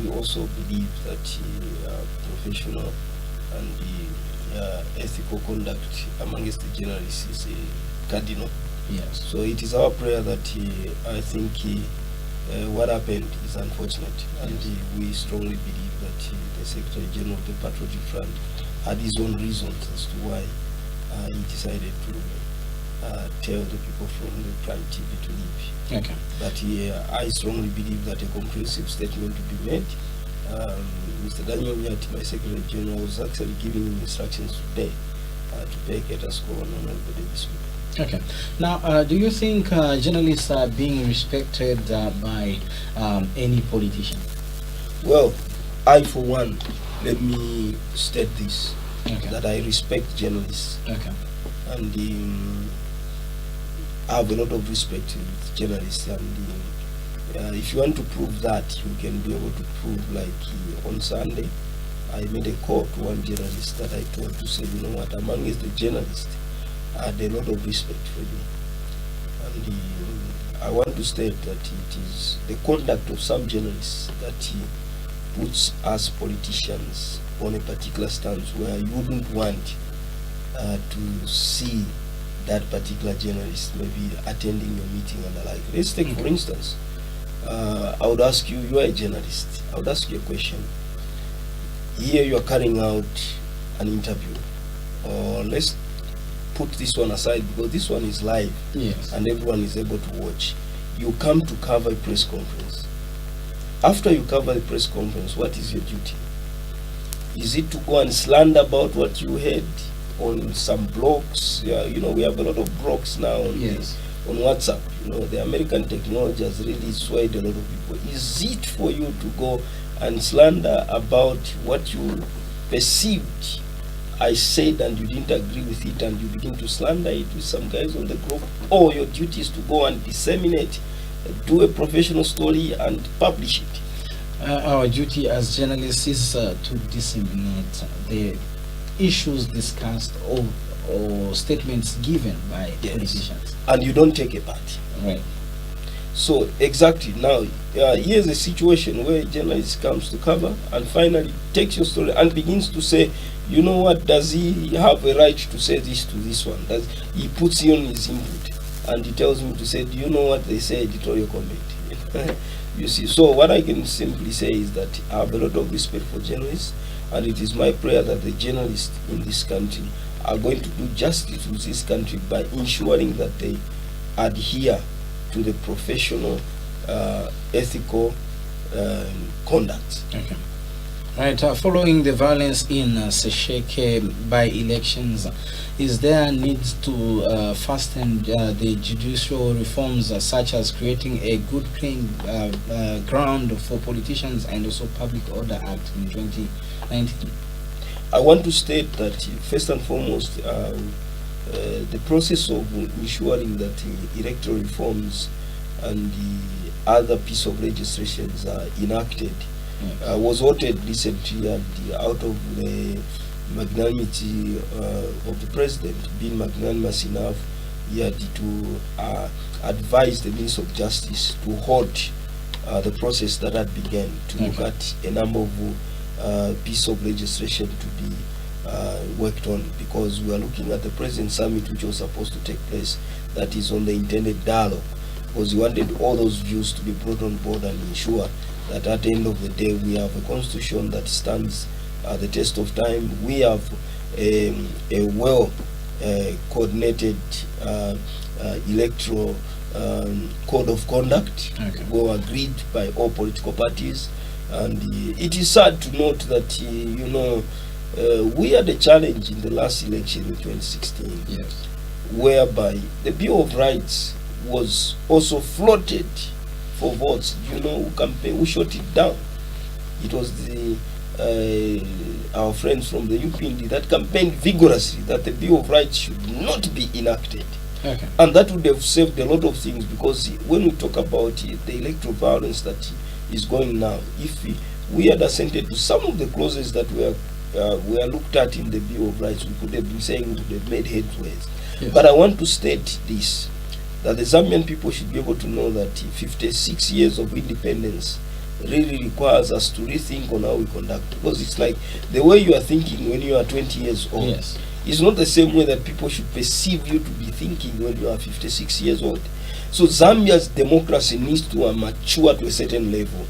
[SPEAKER 12] we also believe that professional and ethical conduct amongst the journalists is cardinal.
[SPEAKER 1] Yes.
[SPEAKER 12] So it is our prayer that I think what happened is unfortunate, and we strongly believe that the Secretary General of the Patriotic Front had his own reasons as to why he decided to tell the people from the Prime TV to leave.
[SPEAKER 1] Okay.
[SPEAKER 12] But I strongly believe that a comprehensive statement to be made. Mr. Daniel Nyati, my Secretary General, was actually giving him instructions today to pay cater's call on Honorable Davis Miller.
[SPEAKER 1] Okay. Now, do you think journalists are being respected by any politician?
[SPEAKER 12] Well, I, for one, let me state this,
[SPEAKER 1] okay,
[SPEAKER 12] that I respect journalists.
[SPEAKER 1] Okay.
[SPEAKER 12] And I have a lot of respect with journalists. And if you want to prove that, you can be able to prove, like on Sunday, I made a call to one journalist that I told to say, you know what, amongst the journalists, I had a lot of respect for you. And I want to state that it is the conduct of some journalists that puts us politicians on a particular stance where you wouldn't want to see that particular journalist maybe attending your meeting and the like. Let's take, for instance, I would ask you, you are a journalist, I would ask you a question. Here you are carrying out an interview, or let's put this one aside because this one is live,
[SPEAKER 1] yes,
[SPEAKER 12] and everyone is able to watch. You come to cover a press conference. After you cover the press conference, what is your duty? Is it to go and slander about what you heard on some blogs? Yeah, you know, we have a lot of blogs now on,
[SPEAKER 1] yes,
[SPEAKER 12] on WhatsApp. You know, the American technology has really swayed a lot of people. Is it for you to go and slander about what you perceived I said and you didn't agree with it, and you begin to slander it with some guys on the group? Or your duty is to go and disseminate, do a professional story and publish it?
[SPEAKER 1] Our duty as journalists is to disseminate the issues discussed or statements given by politicians.
[SPEAKER 12] And you don't take a part.
[SPEAKER 1] Right.
[SPEAKER 12] So exactly now, here's a situation where a journalist comes to cover and finally takes your story and begins to say, you know what, does he have a right to say this to this one? Does he puts in his input and he tells me to say, do you know what they say, editorial comment? You see, so what I can simply say is that I have a lot of respect for journalists, and it is my prayer that the journalists in this country are going to do justice to this country by ensuring that they adhere to the professional, ethical conduct.
[SPEAKER 1] Okay. Right. Following the violence in Sesheke by elections, is there a need to fasten the judicial reforms such as creating a good playing ground for politicians and also Public Order Act in 2019?
[SPEAKER 12] I want to state that first and foremost, the process of ensuring that the electoral reforms and the other piece of legislations are enacted was voted recently, and out of the magnanimity of the president, being magnanimous enough, he had to advise the Minister of Justice to halt the process that had begun to look at a number of piece of legislation to be worked on, because we are looking at the President Summit which was supposed to take place, that is on the intended dialogue, because he wanted all those views to be brought on board and ensure that at the end of the day we have a constitution that stands the test of time. We have a well coordinated electoral code of conduct, well agreed by all political parties, and it is sad to note that you know, we had a challenge in the last election in 2016, whereby the Bill of Rights was also floated for votes. You know, who shot it down? It was the our friends from the UPND that campaigned vigorously that the Bill of Rights should not be enacted. And that would have saved a lot of things, because when we talk about the electoral violence that is going now, if we had assented to some of the clauses that were looked at in the Bill of Rights, we could have been saying we would have made headways. But I want to state this, that the Zambian people should be able to know that 56 years of independence really requires us to rethink on how we conduct, because it's like the way you are thinking when you are 20 years old is not the same way that people should perceive you to be thinking when you are 56 years old. So Zambia's democracy needs to mature to a certain level.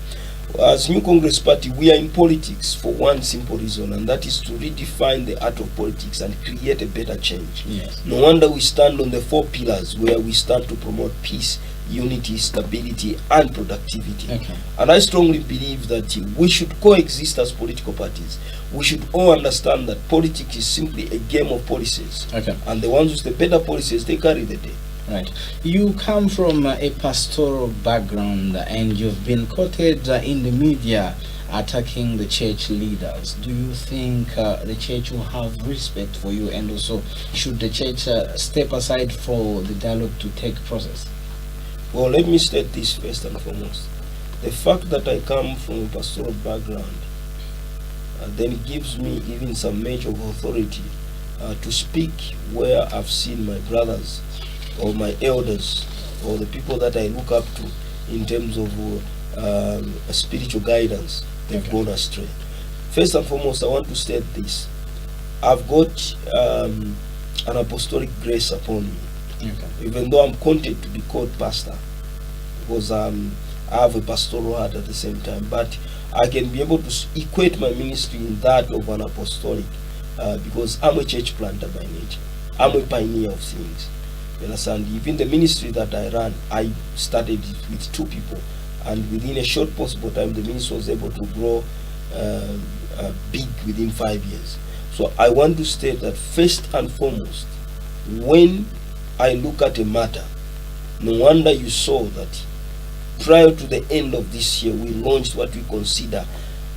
[SPEAKER 12] As New Congress Party, we are in politics for one simple reason, and that is to redefine the art of politics and create a better change. No wonder we stand on the 4 pillars, where we stand to promote peace, unity, stability, and productivity. And I strongly believe that we should coexist as political parties. We should all understand that politics is simply a game of policies, and the ones with the better policies, they carry the day.
[SPEAKER 1] Right. You come from a pastoral background, and you've been quoted in the media attacking the church leaders. Do you think the church will have respect for you, and also should the church step aside for the dialogue to take process?
[SPEAKER 12] Well, let me state this first and foremost. The fact that I come from a pastoral background then gives me even some measure of authority to speak where I've seen my brothers or my elders or the people that I look up to in terms of spiritual guidance, they've gone astray. First and foremost, I want to state this. I've got an apostolic grace upon me, even though I'm content to be called pastor, because I have a pastoral heart at the same time, but I can be able to equate my ministry in that of an apostolic, because I'm a church planter by nature. I'm a pioneer of things. You understand? Even the ministry that I ran, I started with 2 people, and within a short possible time, the ministry was able to grow big within 5 years. So I want to state that first and foremost, when I look at a matter, no wonder you saw that prior to the end of this year, we launched what we consider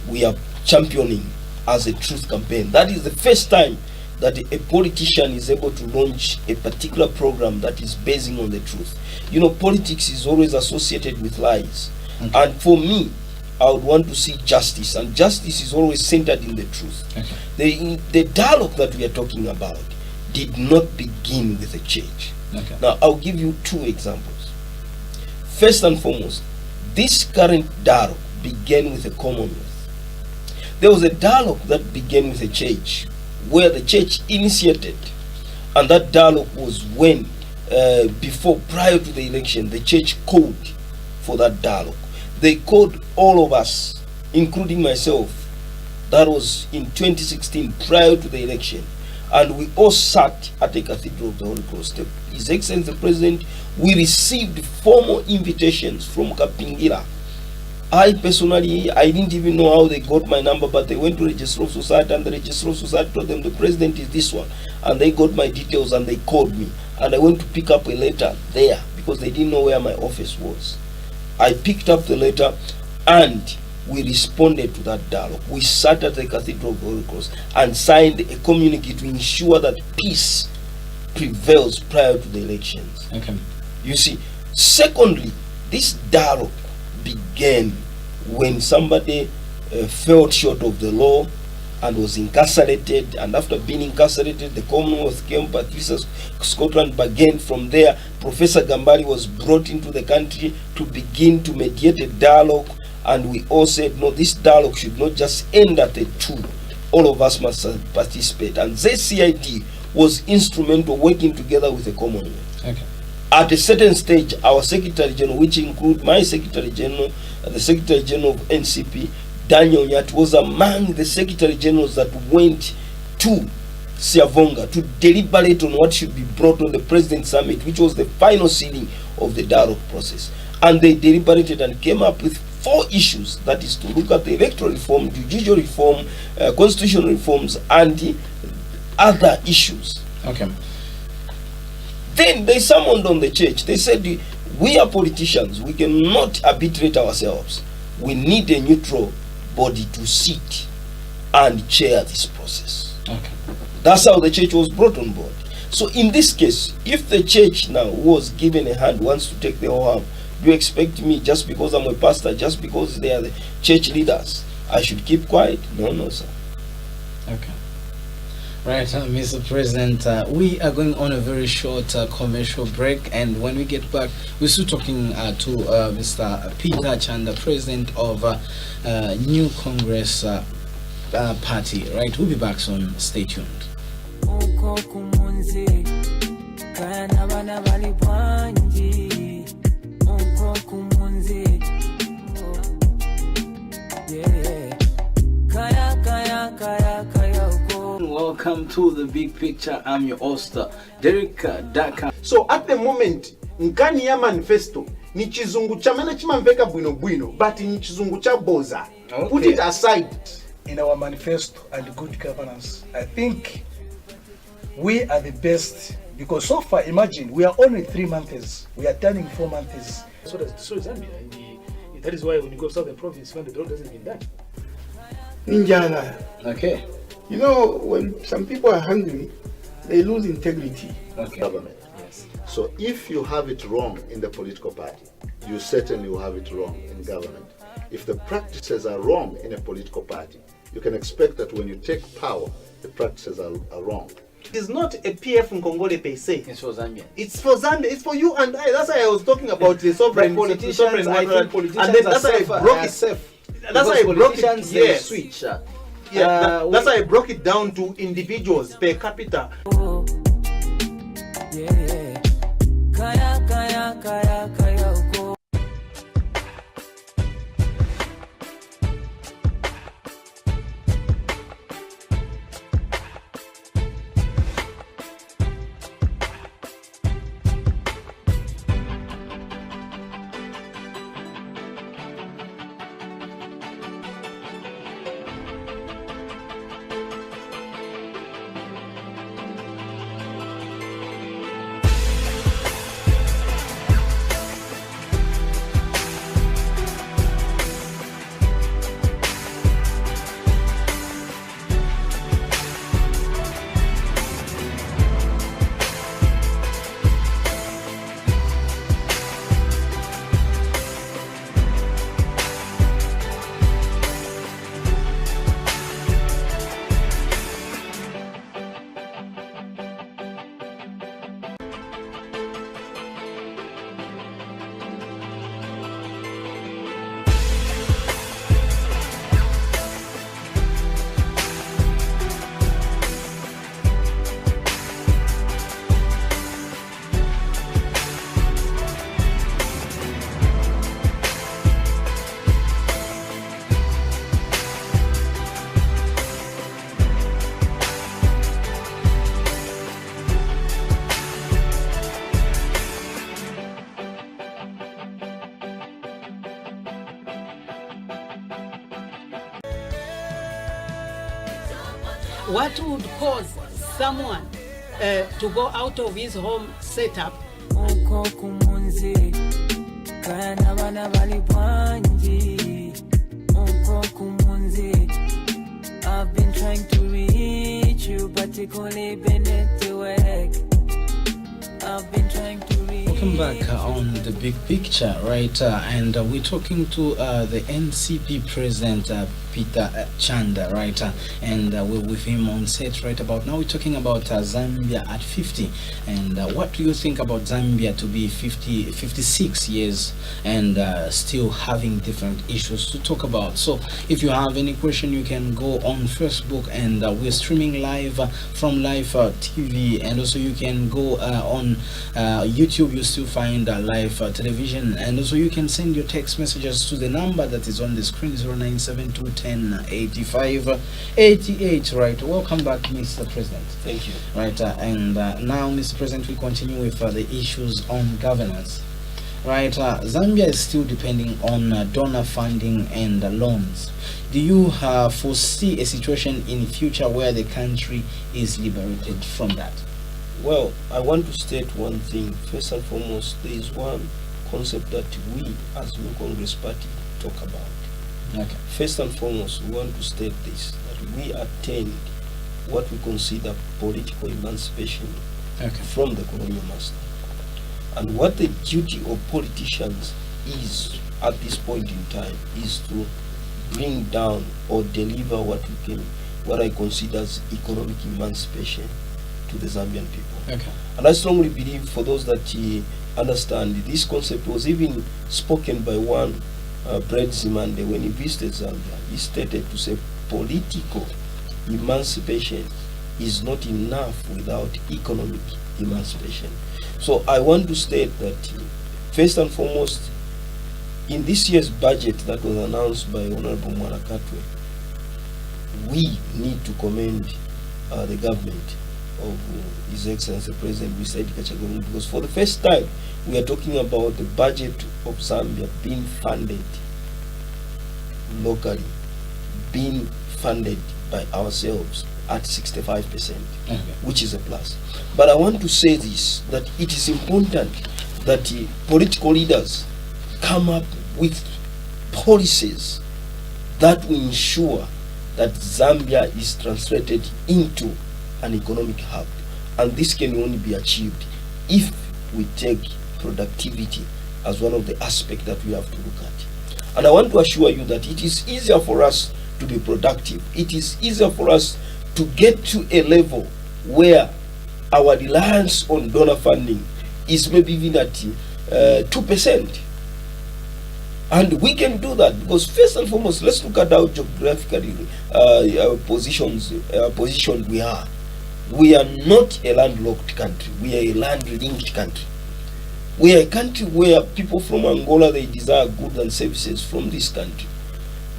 [SPEAKER 12] we are championing as a truth campaign. That is the first time that a politician is able to launch a particular program that is basing on the truth. You know, politics is always associated with lies. And for me, I would want to see justice, and justice is always centered in the truth. The dialogue that we are talking about did not begin with the church. Now, I'll give you two examples. First and foremost, this current dialogue began with the Commonwealth. There was a dialogue that began with the church, where the church initiated, and that dialogue was when, prior to the election, the church called for that dialogue. They called all of us, including myself. That was in 2016, prior to the election. And we all sat at the Cathedral of the Holy Cross. His Excellency the President, we received formal invitations from Kapingira. I personally, I didn't even know how they got my number, but they went to Register of Society, and the Register of Society told them the president is this one. And they got my details and they called me. And I went to pick up a letter there because they didn't know where my office was. I picked up the letter and we responded to that dialogue. We sat at the Cathedral of the Holy Cross and signed a communique to ensure that peace prevails prior to the elections. You see, secondly, this dialogue began when somebody fell short of the law and was incarcerated, and after being incarcerated, the Commonwealth came, Patricia Scotland began from there. Professor Gambari was brought into the country to begin to mediate a dialogue, and we all said, no, this dialogue should not just end at the two. All of us must participate, and ZCID was instrumental working together with the Commonwealth. At a certain stage, our Secretary General, which include my Secretary General, the Secretary General of NCP, Daniel Nyat, was among the Secretary Generals that went to Siavonga to deliberate on what should be brought on the President Summit, which was the final sealing of the dialogue process. And they deliberated and came up with 4 issues, that is to look at the electoral reform, judicial reform, constitutional reforms, and the other issues. Then they summoned on the church. They said, we are politicians, we cannot arbitrate ourselves. We need a neutral body to sit and chair this process. That's how the church was brought on board. So in this case, if the church now was given a hand, wants to take the whole arm, do you expect me, just because I'm a pastor, just because they are the church leaders, I should keep quiet? No, no, sir.
[SPEAKER 1] Right, Mr. President, we are going on a very short commercial break, and when we get back, we're still talking to Mr. Peter Chanda, President of New Congress Party. Right, we'll be back soon. Stay tuned. Welcome to the big picture. I'm your host, Derek Daka.
[SPEAKER 4] So at the moment, nkani ya manifesto ni chizungu chamene chimamveka bwino bwino, but ni chizungu cha boza. Put it aside.
[SPEAKER 5] In our manifesto and good governance, I think we are the best, because so far, imagine, we are only 3 months. We are turning 4 months.
[SPEAKER 6] So is Zambia. And that is why when you go to southern province, when the road hasn't been done.
[SPEAKER 7] Ninjana.
[SPEAKER 1] Okay.
[SPEAKER 7] You know, when some people are hungry, they lose integrity.
[SPEAKER 8] Government. Yes. So if you have it wrong in the political party, you certainly will have it wrong in government. If the practices are wrong in a political party, you can expect that when you take power, the practices are wrong.
[SPEAKER 4] It's not a PF in Congole per se.
[SPEAKER 1] It's for Zambia.
[SPEAKER 4] It's for Zambia. It's for you and I. That's why I was talking about the sovereign
[SPEAKER 1] politicians.
[SPEAKER 4] I think
[SPEAKER 1] politicians,
[SPEAKER 4] and then that's why I broke it. That's why I broke it. Yes.
[SPEAKER 1] Switch.
[SPEAKER 4] That's why I broke it down to individuals per capita.
[SPEAKER 9] what would cause someone to go out of his home setup?
[SPEAKER 3] Uko kumunzi kana bana bali bwanji uko kumunzi. I've been trying to reach you but it only been network. I've been trying to reach.
[SPEAKER 1] Welcome back on the big picture, right? And we're talking to the NCP president, Peter Chanda, right? And we're with him on set right about now. We're talking about Zambia at 50. And what do you think about Zambia to be 56 years and still having different issues to talk about? So if you have any question, you can go on Facebook, and we're streaming live from Live TV, and also you can go on YouTube. You still find live television, and also you can send your text messages to the number that is on the screen, 0972108588. Right, welcome back, Mr. President.
[SPEAKER 12] Thank you.
[SPEAKER 1] Right, and now, Mr. President, we continue with the issues on governance. Right, Zambia is still depending on donor funding and loans. Do you foresee a situation in future where the country is liberated from that?
[SPEAKER 12] Well, I want to state one thing. First and foremost, there is one concept that we as New Congress Party talk about.
[SPEAKER 1] Okay.
[SPEAKER 12] First and foremost, we want to state this, that we attained what we consider political emancipation from the colonial master. And what the duty of politicians is at this point in time is to bring down or deliver what I consider as economic emancipation to the Zambian people.
[SPEAKER 1] Okay.
[SPEAKER 12] And I strongly believe, for those that understand, this concept was even spoken by one Brett Zimande when he visited Zambia. He stated to say political emancipation is not enough without economic emancipation. So I want to state that first and foremost, in this year's budget that was announced by Honorable Mwanakatwe, we need to commend the government of His Excellency President Mr. Edgar Chagombe, because for the first time we are talking about the budget of Zambia being funded locally, being funded by ourselves at 65%, which is a plus. But I want to say this, that it is important that political leaders come up with policies that will ensure that Zambia is translated into an economic hub, and this can only be achieved if we take productivity as one of the aspects that we have to look at. And I want to assure you that it is easier for us to be productive. It is easier for us to get to a level where our reliance on donor funding is maybe even at 2%. And we can do that because first and foremost, let's look at how geographically positioned we are. We are not a landlocked country. We are a land-linked country. We are a country where people from Angola, they desire goods and services from this country.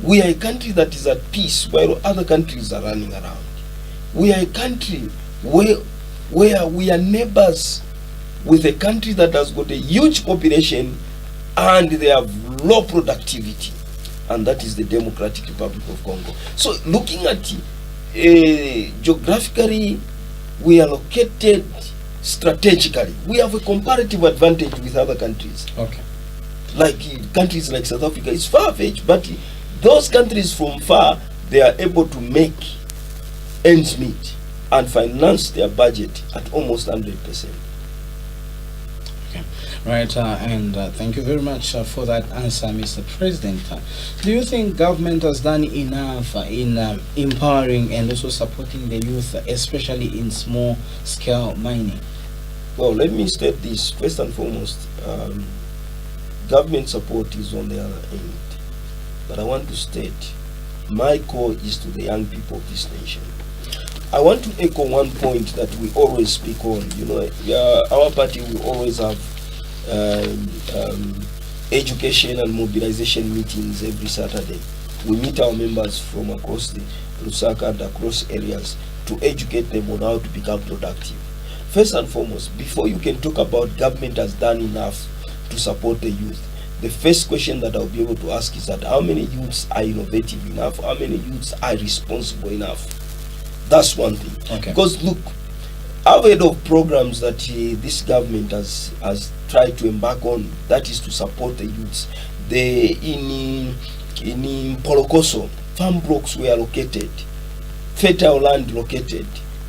[SPEAKER 12] We are a country that is at peace while other countries are running around. We are a country where we are neighbors with a country that has got a huge population and they have low productivity, and that is the Democratic Republic of Congo. So looking at geographically, we are located strategically. We have a comparative advantage with other countries.
[SPEAKER 1] Okay.
[SPEAKER 12] Like countries like South Africa, it's far-fetched, but those countries from far, they are able to make ends meet and finance their budget at almost 100%.
[SPEAKER 1] Right, and thank you very much for that answer, Mr. President. Do you think government has done enough in empowering and also supporting the youth, especially in small-scale mining?
[SPEAKER 12] Well, let me state this. First and foremost, government support is on the other end. But I want to state, my call is to the young people of this nation. I want to echo one point that we always speak on. You know, our party will always have education and mobilization meetings every Saturday. We meet our members from across the Lusaka and across areas to educate them on how to become productive. First and foremost, before you can talk about government has done enough to support the youth, the first question that I'll be able to ask is that how many youths are innovative enough? How many youths are responsible enough? That's one thing.
[SPEAKER 1] Okay.
[SPEAKER 12] Because look, I've heard of programs that this government has tried to embark on, that is to support the youths. In Polokoso, farm blocks were located, fertile land located,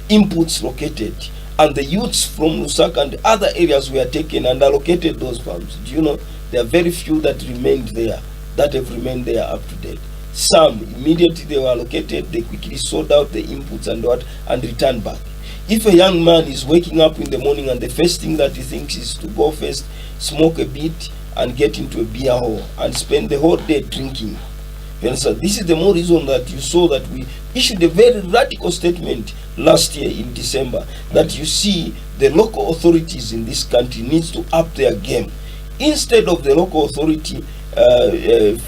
[SPEAKER 12] inputs located, and the youths from Lusaka and other areas were taken and allocated those farms. Do you know, there are very few that remained there, that have remained there up to date. Some, immediately they were allocated, they quickly sold out the inputs and returned back. If a young man is waking up in the morning and the first thing that he thinks is to go first, smoke a bit and get into a beer hall and spend the whole day drinking. And so this is the more reason that you saw that we issued a very radical statement last year in December, that you see the local authorities in this country needs to up their game. Instead of the local authority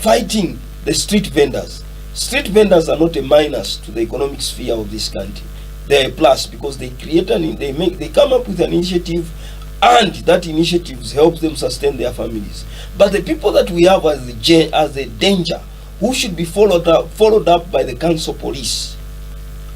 [SPEAKER 12] fighting the street vendors. Street vendors are not a minus to the economic sphere of this country. They're a plus because they create they come up with an initiative, and that initiative helps them sustain their families. But the people that we have as a danger, who should be followed up by the council police,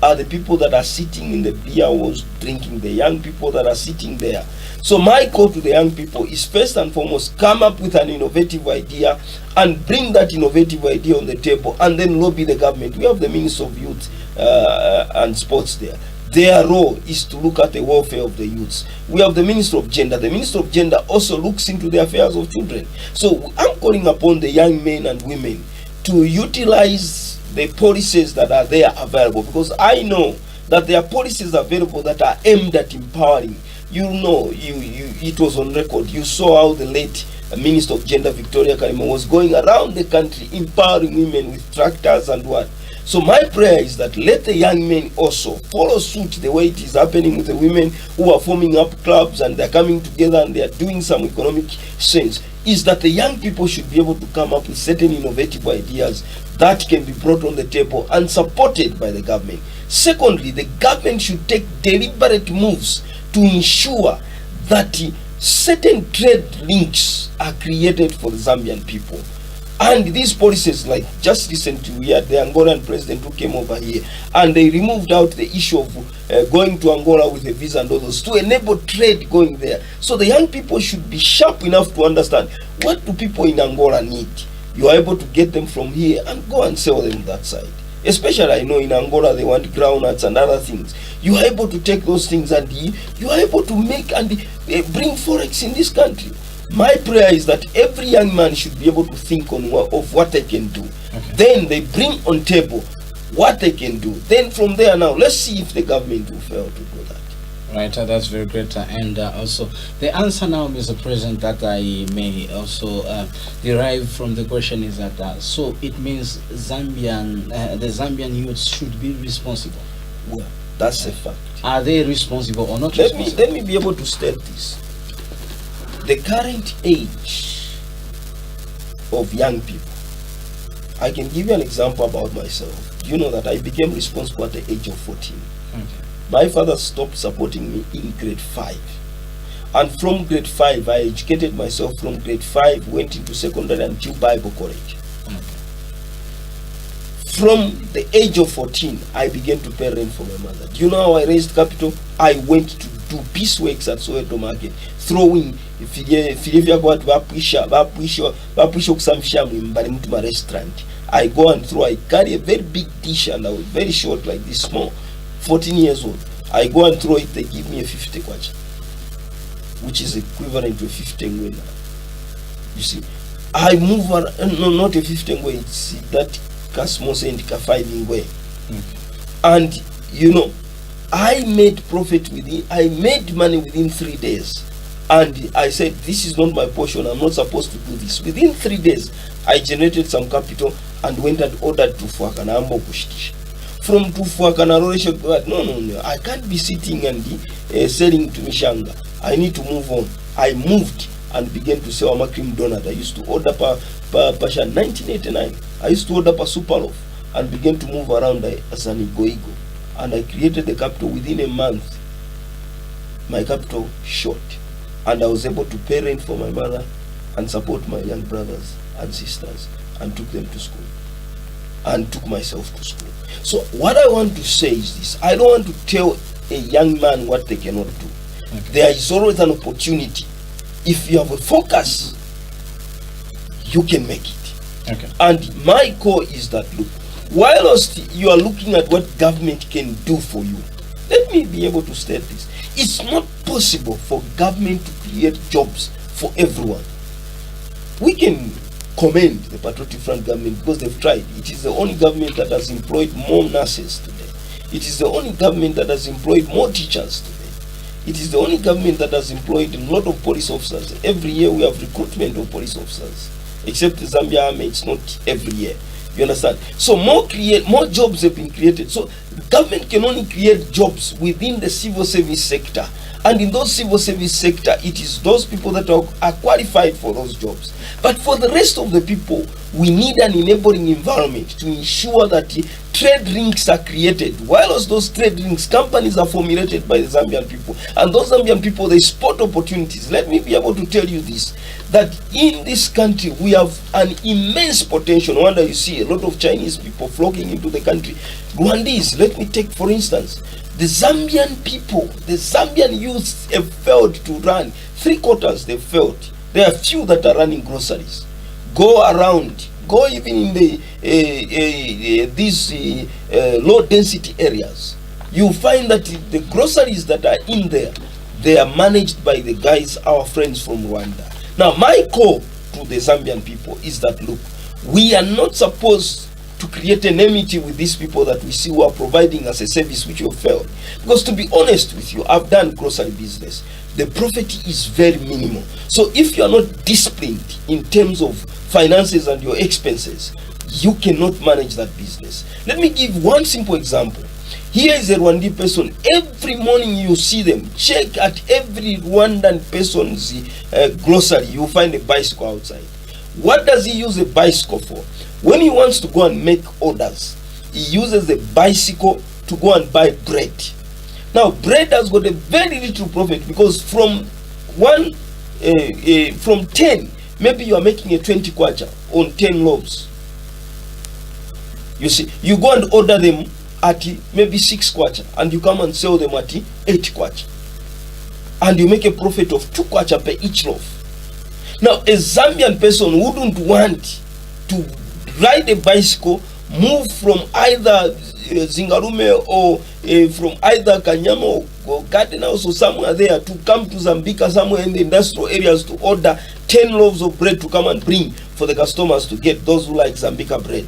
[SPEAKER 12] are the people that are sitting in the beer halls drinking, the young people that are sitting there. So my call to the young people is, first and foremost, come up with an innovative idea and bring that innovative idea on the table, and then lobby the government. We have the Minister of Youth and Sports there. Their role is to look at the welfare of the youths. We have the Minister of Gender. The Minister of Gender also looks into the affairs of children. So I'm calling upon the young men and women to utilize the policies that are there available, because I know that there are policies available that are aimed at empowering. You know, it was on record. You saw how the late Minister of Gender, Victoria Karima, was going around the country empowering women with tractors and what. So my prayer is that let the young men also follow suit the way it is happening with the women who are forming up clubs and they're coming together and they're doing some economic sense, is that the young people should be able to come up with certain innovative ideas that can be brought on the table and supported by the government. Secondly, the government should take deliberate moves to ensure that certain trade links are created for the Zambian people. And these policies, like just recently we had the Angolan president who came over here and they removed out the issue of going to Angola with a visa and others to enable trade going there. So the young people should be sharp enough to understand, what do people in Angola need? You are able to get them from here and go and sell them that side. Especially, I know in Angola they want groundnuts and other things. You are able to take those things and you are able to make and bring forex in this country. My prayer is that every young man should be able to think of what they can do. Okay. Then they bring on table what they can do. Then from there now, let's see if the government will fail to do that.
[SPEAKER 1] Right, that's very great. And also, the answer now, Mr. President, that I may also derive from the question is that, so it means the Zambian youths should be responsible.
[SPEAKER 12] Well, that's a fact.
[SPEAKER 1] Are they responsible or not responsible?
[SPEAKER 12] Let me be able to state this. The current age of young people, I can give you an example about myself. You know that I became responsible at the age of 14. Okay. My father stopped supporting me in grade 5. And from grade 5, I educated myself from grade 5, went into secondary until Bible college. Okay. From the age of 14, I began to pay rent for my mother. Do you know how I raised capital? I went to do piece works at Soweto Market, throwing restaurant. I go and throw, I carry a very big dish and I was very short like this small, 14 years old. I go and throw it, they give me a 50 kwacha, which is equivalent to a 50 ngwe. You see, I move around, no, not a 50 ngwe, it's that Kasmo and Ka 5 ngwe. And you know, I made I made money within 3 days. And I said, this is not my portion, I'm not supposed to do this. Within 3 days, I generated some capital and went and ordered Tufuakana Ambo Kushtisha. From Tufuakana, no, I can't be sitting and selling to Mishanga. I need to move on. I moved and began to sell a cream donut. I used to order Pasha 1989. I used to order Superloaf and began to move around as an Igoigo. And I created the capital within a month. My capital short. And I was able to pay rent for my mother and support my young brothers and sisters and took them to school. and took myself to school. So what I want to say is this: I don't want to tell a young man what they cannot do. There is always an opportunity. If you have a focus, you can make it.
[SPEAKER 1] Okay.
[SPEAKER 12] And my call is that, look, whilst you are looking at what government can do for you, let me be able to state this. It's not possible for government to create jobs for everyone. We can commend the Patriotic Front government because they've tried. It is the only government that has employed more nurses today. It is the only government that has employed more teachers today. It is the only government that has employed a lot of police officers. Every year we have recruitment of police officers. Except the Zambia Army, it's not every year. You understand? So more jobs have been created. So the government can only create jobs within the civil service sector. And in those civil service sector, it is those people that are qualified for those jobs. But for the rest of the people, we need an enabling environment to ensure that trade links are created. Whilst those trade links, companies are formulated by the Zambian people. And those Zambian people, they spot opportunities. Let me be able to tell you this, that in this country, we have an immense potential. No wonder you see a lot of Chinese people flocking into the country. Rwandese, let me take for instance, the Zambian people, the Zambian youth have failed to run. 3/4 they've failed. There are few that are running groceries. Go around, go even in the these low density areas. You find that the groceries that are in there, they are managed by the guys, our friends from Rwanda. Now, my call to the Zambian people is that, look, we are not supposed to create an enmity with these people that we see who are providing us a service which will fail. Because to be honest with you, I've done grocery business. The profit is very minimal. So if you are not disciplined in terms of finances and your expenses, you cannot manage that business. Let me give one simple example. Here is a Rwandan person. Every morning you see them. Check at every Rwandan person's grocery. You will find a bicycle outside. What does he use a bicycle for? When he wants to go and make orders, he uses the bicycle to go and buy bread. Now, bread has got a very little profit because from 10, maybe you are making a 20 kwacha on 10 loaves. You see, you go and order them at maybe 6 kwacha and you come and sell them at 8 kwacha. And you make a profit of 2 kwacha per each loaf. Now, a Zambian person wouldn't want to ride a bicycle, move from either Zingarume or from either Kanyama or Garden House or somewhere there to come to Zambika somewhere in the industrial areas to order 10 loaves of bread to come and bring for the customers to get those who like Zambika bread.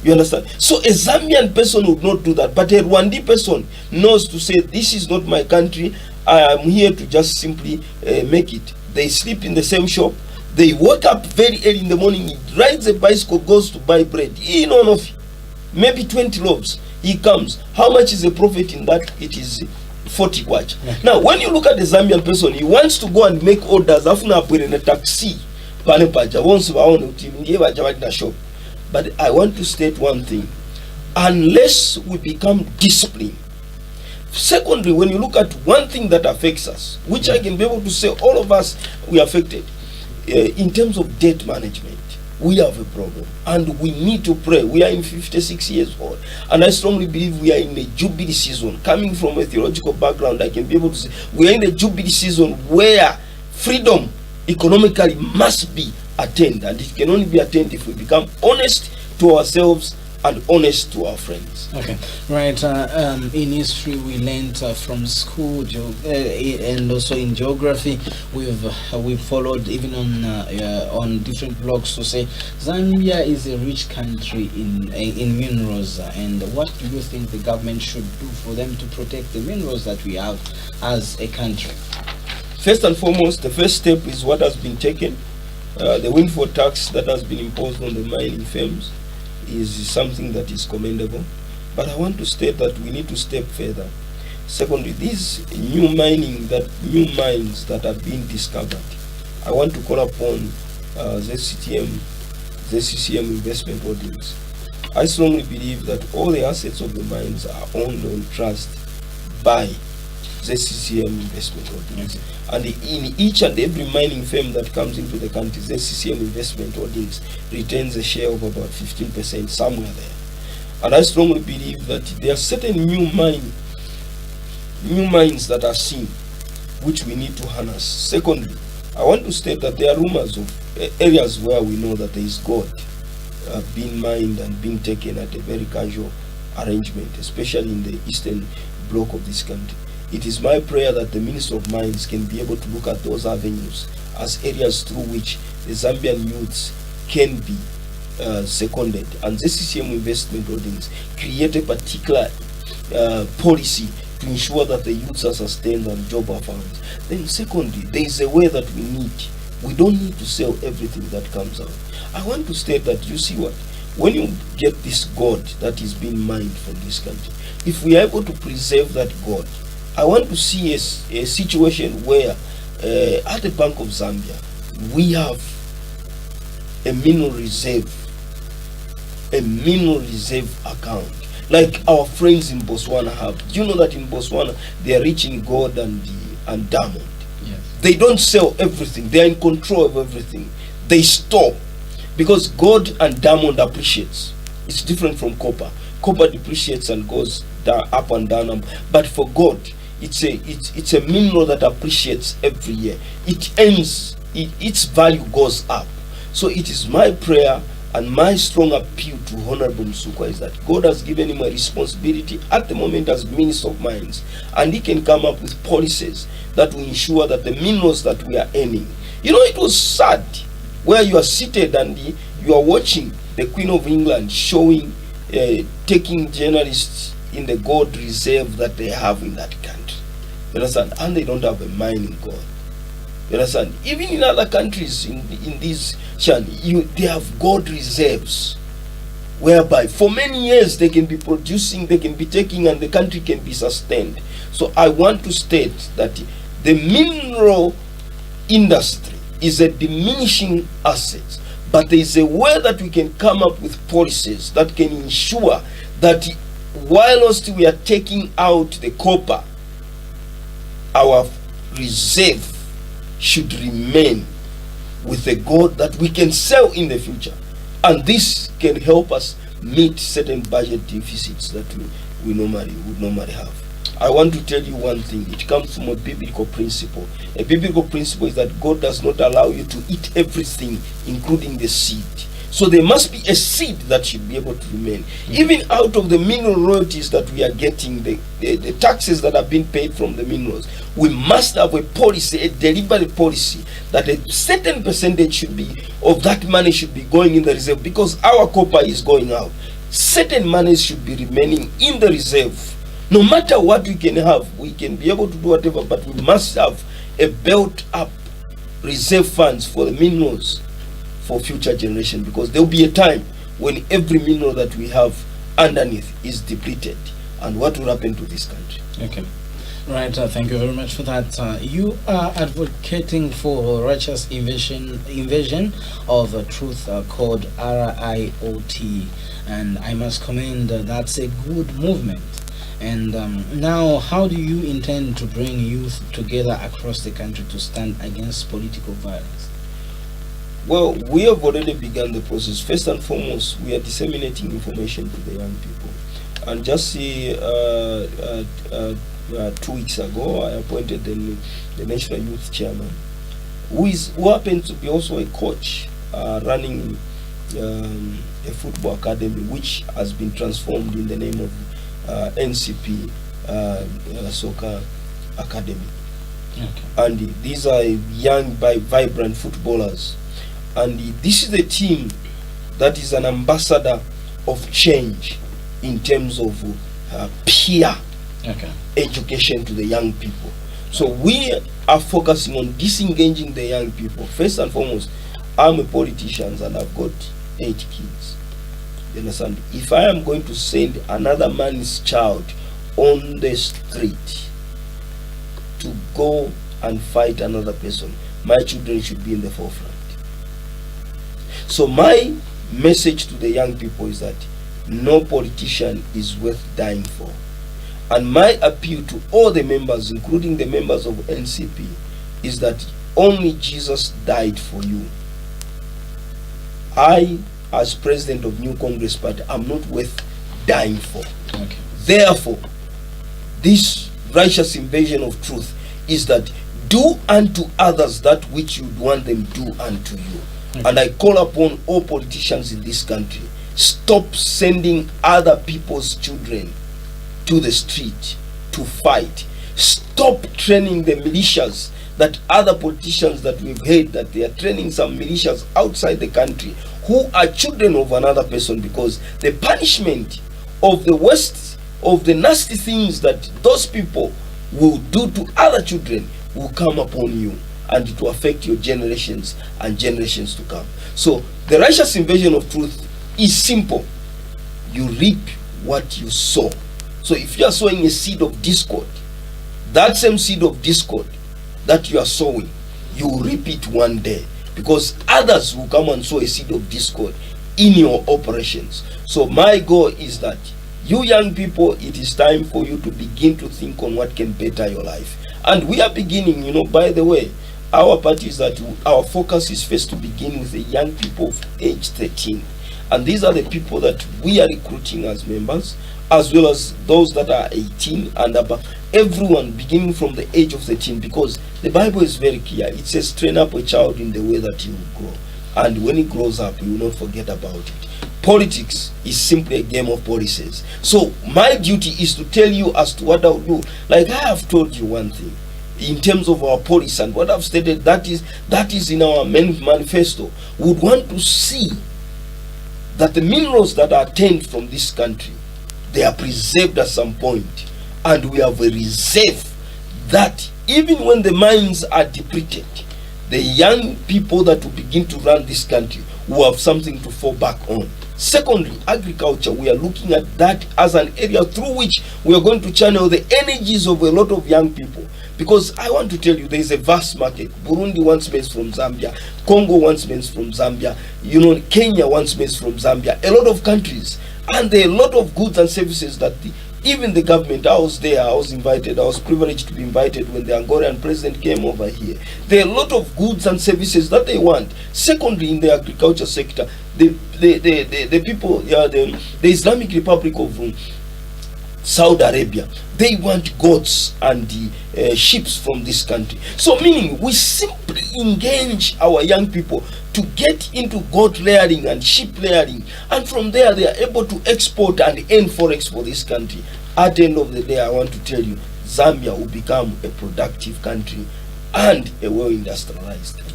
[SPEAKER 12] You understand? So a Zambian person would not do that, but a Rwandi person knows to say, this is not my country, I am here to just simply make it. They sleep in the same shop. They wake up very early in the morning. He rides a bicycle, goes to buy bread. He know of maybe 20 loaves. He comes. How much is the profit in that? It is 40 kwacha. Yeah. Now, when you look at the Zambian person, he wants to go and make orders. Afuna put in a taxi. But I want to state one thing. Unless we become disciplined. Secondly, when you look at one thing that affects us, which I can be able to say all of us we are affected, in terms of debt management, we have a problem and we need to pray. We are in 56 years old and I strongly believe we are in a jubilee season. Coming from a theological background, I can be able to say we are in a jubilee season where freedom economically must be attained, and it can only be attained if we become honest to ourselves and honest to our friends.
[SPEAKER 1] Okay, right. In history, we learned from school, and also in geography, we've followed even on different blogs to say Zambia is a rich country in minerals. And what do you think the government should do for them to protect the minerals that we have as a country?
[SPEAKER 12] First and foremost, the first step is what has been taken. The windfall tax that has been imposed on the mining firms is something that is commendable, but I want to state that we need to step further. Secondly, these new mines that are being discovered, I want to call upon ZCCM Investment Holdings. I strongly believe that all the assets of the mines are owned on trust by ZCCM investment holdings. And in each and every mining firm that comes into the country, ZCCM investment holdings retains a share of about 15% somewhere there. And I strongly believe that there are certain new mines that are seen, which we need to harness. Secondly, I want to state that there are rumors of areas where we know that there is gold being mined and being taken at a very casual arrangement, especially in the eastern block of this country. It is my prayer that the Minister of Mines can be able to look at those avenues as areas through which the Zambian youths can be seconded, and ZCCM investment holdings create a particular policy to ensure that the youths are sustained and job are found. Then secondly, there is a way that we don't need to sell everything that comes out. I want to state that, you see what, when you get this gold that is being mined from this country, if we are able to preserve that gold, I want to see a situation where at the Bank of Zambia we have a mineral reserve account, like our friends in Botswana have. Do you know that in Botswana they are rich in gold and diamond?
[SPEAKER 1] Yes.
[SPEAKER 12] They don't sell everything. They are in control of everything. They store, because gold and diamond appreciates. It's different from copper. Copper depreciates and goes down, up and down. But for gold, it's a mineral that appreciates every year. Its value goes up. So it is my prayer and my strong appeal to Honorable Msukwa is that God has given him a responsibility at the moment as Minister of Mines, and he can come up with policies that will ensure that the minerals that we are earning. You know, it was sad where you are seated and you are watching the Queen of England showing, taking journalists in the gold reserve that they have in that country. You understand? And they don't have a mine in gold. You understand? Even in other countries in this they have gold reserves whereby for many years they can be producing, they can be taking, and the country can be sustained. So I want to state that the mineral industry is a diminishing asset, but there is a way that we can come up with policies that can ensure that whilst we are taking out the copper, our reserve should remain with the gold that we can sell in the future, and this can help us meet certain budget deficits that we would normally have. I want to tell you one thing. It comes from a biblical principle. A biblical principle is that God does not allow you to eat everything, including the seed. So there must be a seed that should be able to remain. Even out of the mineral royalties that we are getting, the taxes that are being paid from the minerals, we must have a policy, a deliberate policy, that a certain percentage should be, of that money should be going in the reserve, because our copper is going out. Certain money should be remaining in the reserve. No matter what we can have, we can be able to do whatever, but we must have a built up reserve funds for the minerals for future generation, because there will be a time when every mineral that we have underneath is depleted, and what will happen to this country?
[SPEAKER 1] Okay. Right, thank you very much for that. You are advocating for righteous invasion of truth called RIOT, and I must commend that's a good movement. And now, how do you intend to bring youth together across the country to stand against political violence?
[SPEAKER 12] Well, we have already begun the process. First and foremost, we are disseminating information to the young people. And just 2 weeks ago, I appointed the National Youth Chairman, who happens to be also a coach running a football academy, which has been transformed in the name of NCP Soccer Academy.
[SPEAKER 1] Okay.
[SPEAKER 12] And these are young, vibrant footballers. And this is a team that is an ambassador of change in terms of peer education to the young people. So we are focusing on disengaging the young people. First and foremost, I'm a politician and I've got 8 kids. You understand? If I am going to send another man's child on the street to go and fight another person, my children should be in the forefront. So my message to the young people is that no politician is worth dying for. And my appeal to all the members, including the members of NCP, is that only Jesus died for you. I, as president of New Congress Party, am not worth dying for.
[SPEAKER 1] Okay.
[SPEAKER 12] Therefore, this righteous invasion of truth is that do unto others that which you want them to do unto you.
[SPEAKER 1] Okay.
[SPEAKER 12] And I call upon all politicians in this country, stop sending other people's children to the street to fight. Stop training the militias that other politicians that we've heard that they are training some militias outside the country who are children of another person, because the punishment of the worst of the nasty things that those people will do to other children will come upon you, and it will affect your generations and generations to come. So the righteous invasion of truth is simple. You reap what you sow. So if you are sowing a seed of discord, that same seed of discord that you are sowing, you will reap it one day, because others will come and sow a seed of discord in your operations. So my goal is that you young people, it is time for you to begin to think on what can better your life. And we are beginning, by the way, our party is that our focus is first to begin with the young people of age 13. And these are the people that we are recruiting as members, as well as those that are 18 and above. Everyone beginning from the age of 13, because the Bible is very clear. It says, train up a child in the way that he will grow. And when he grows up, he will not forget about it. Politics is simply a game of policies. So my duty is to tell you as to what I'll do. Like I have told you one thing in terms of our policy, and what I've stated, that is in our manifesto. We would want to see that the minerals that are attained from this country, they are preserved at some point, and we have a reserve that even when the mines are depleted, the young people that will begin to run this country will have something to fall back on. Secondly, agriculture, we are looking at that as an area through which we are going to channel the energies of a lot of young people. Because I want to tell you, there is a vast market. Burundi wants maize from Zambia. Congo wants maize from Zambia. Kenya wants maize from Zambia. A lot of countries. And there are a lot of goods and services that even the government, I was there, I was invited, I was privileged to be invited when the Angolan president came over here. There are a lot of goods and services that they want. Secondly, in the agriculture sector, the people, the Islamic Republic of Saudi Arabia, they want goats and sheep from this country. So meaning we simply engage our young people to get into goat rearing and sheep rearing, and from there they are able to export and earn forex for this country. At the end of the day, I want to tell you, Zambia will become a productive country and a well-industrialized country.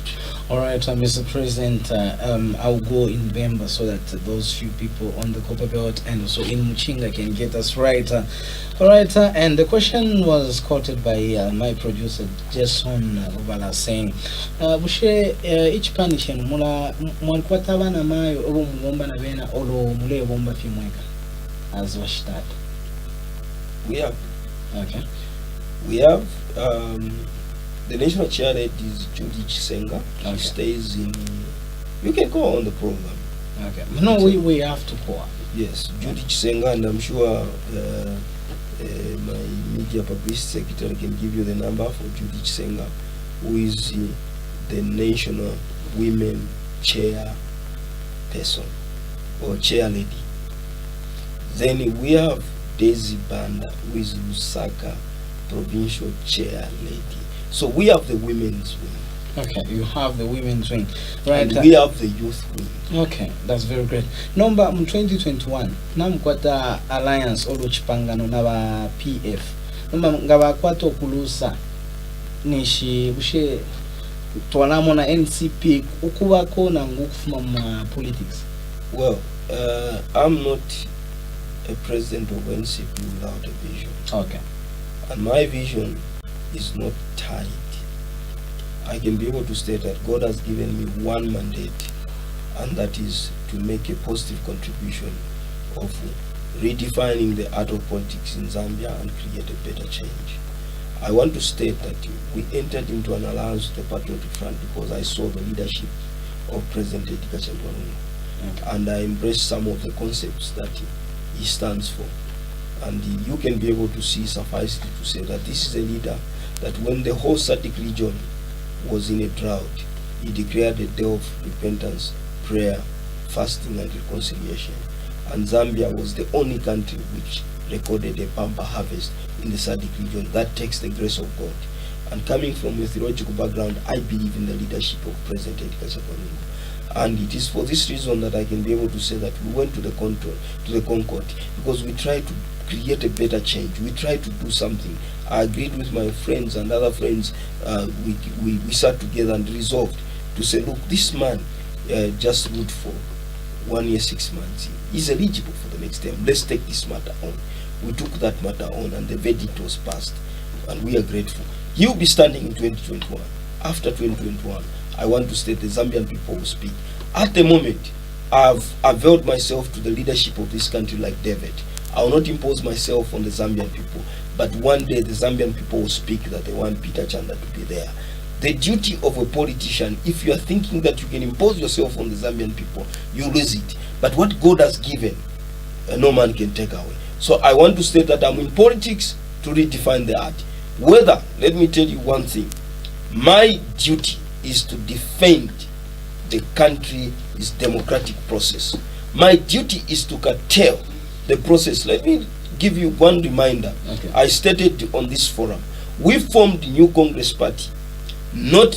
[SPEAKER 1] All right, Mr. President, I'll go in Bemba so that those few people on the Copper Belt and also in Muchinga can get us right. All right, and the question was quoted by my producer, Jason Rubala, saying, Bushe, each panishen, mula mwalikuwa na mayo, olo mwomba na vena, olo mule womba fimweka, as washtad.
[SPEAKER 12] We have.
[SPEAKER 1] Okay.
[SPEAKER 12] We have, the national chair is Judy Chisenga.
[SPEAKER 1] Okay.
[SPEAKER 12] She stays in. You can go on the program.
[SPEAKER 1] Okay. No, we have to go.
[SPEAKER 12] Yes, Judy Chisenga, and I'm sure my media publicity secretary can give you the number for Judy Chisenga, who is the national women chair person or chair lady. Then we have Daisy Banda, who is Lusaka provincial chair lady. So we have the women's wing.
[SPEAKER 1] Okay, you have the women's wing, right?
[SPEAKER 12] And we have the youth wing.
[SPEAKER 1] Okay, that's very great. Number 2021, namkwata alliance oluchipangano naba PF. Number ngaba kwato kulusa nishi bushe twanamo na NCP ukubako na ngukufuma ma politics.
[SPEAKER 12] Well, I'm not a president of NCP without a vision.
[SPEAKER 1] Okay.
[SPEAKER 12] And my vision is not tied. I can be able to state that God has given me one mandate, and that is to make a positive contribution of redefining the art of politics in Zambia and create a better change. I want to state that we entered into an alliance with the Patriotic Front because I saw the leadership of President Edgar Chagwa, and I embraced some of the concepts that he stands for. And you can be able to see, suffice it to say, that this is a leader that when the whole SADC region was in a drought, he declared a day of repentance, prayer, fasting and reconciliation. And Zambia was the only country which recorded a pampa harvest in the SADC region. That takes the grace of God. And coming from a theological background, I believe in the leadership of President Edgar Chagwa. And it is for this reason that I can be able to say that we went to the Concord, because we tried to create a better change. We tried to do something. I agreed with my friends and other friends. We sat together and resolved to say, look, this man just ruled for 1 year, 6 months. He's eligible for the next term. Let's take this matter on. We took that matter on, and the verdict was passed, and we are grateful. He'll be standing in 2021. After 2021, I want to state the Zambian people will speak. At the moment, I've availed myself to the leadership of this country like David. I will not impose myself on the Zambian people, but one day the Zambian people will speak that they want Peter Chanda to be there. The duty of a politician, if you are thinking that you can impose yourself on the Zambian people, you lose it. But what God has given, no man can take away. So I want to state that I'm in politics to redefine the art. Whether, let me tell you one thing, my duty is to defend the country's democratic process. My duty is to curtail the process. Let me give you one reminder. Okay. I stated on this forum, we formed New Congress Party not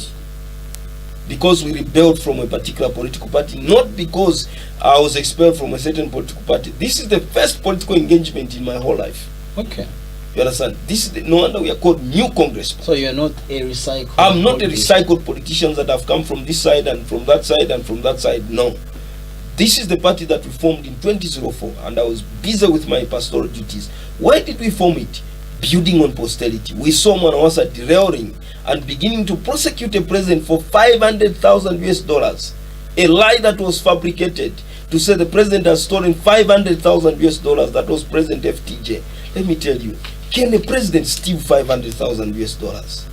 [SPEAKER 12] because we rebelled from a particular political party, not because I was expelled from a certain political party. This is the first political engagement in my whole life.
[SPEAKER 1] Okay.
[SPEAKER 12] You understand? This is no wonder we are called New Congress Party.
[SPEAKER 1] So you're not a recycled
[SPEAKER 12] I'm not a recycled politician that have come from this side and from that side and from that side. No. This is the party that we formed in 2004, and I was busy with my pastoral duties. Why did we form it? Building on posterity. We saw Mwanawasa derailing and beginning to prosecute a president for $500,000, a lie that was fabricated to say the president has stolen $500,000. That was President FTJ. Let me tell you, can the president steal $500,000?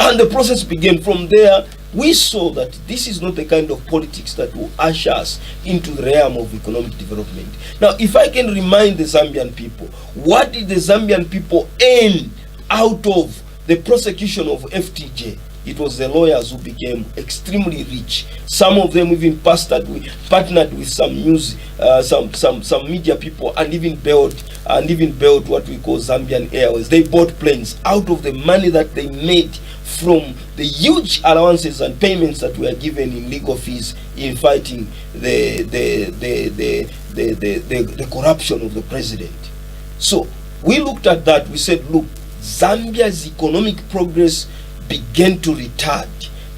[SPEAKER 12] And the process began from there. We saw that this is not the kind of politics that will usher us into the realm of economic development. Now, if I can remind the Zambian people, what did the Zambian people earn out of the prosecution of FTJ? It was the lawyers who became extremely rich. Some of them even partnered with some news, some media people, and even built what we call Zambian Airways. They bought planes out of the money that they made from the huge allowances and payments that were given in legal fees in fighting the corruption of the president. So we looked at that. We said, look, Zambia's economic progress began to retard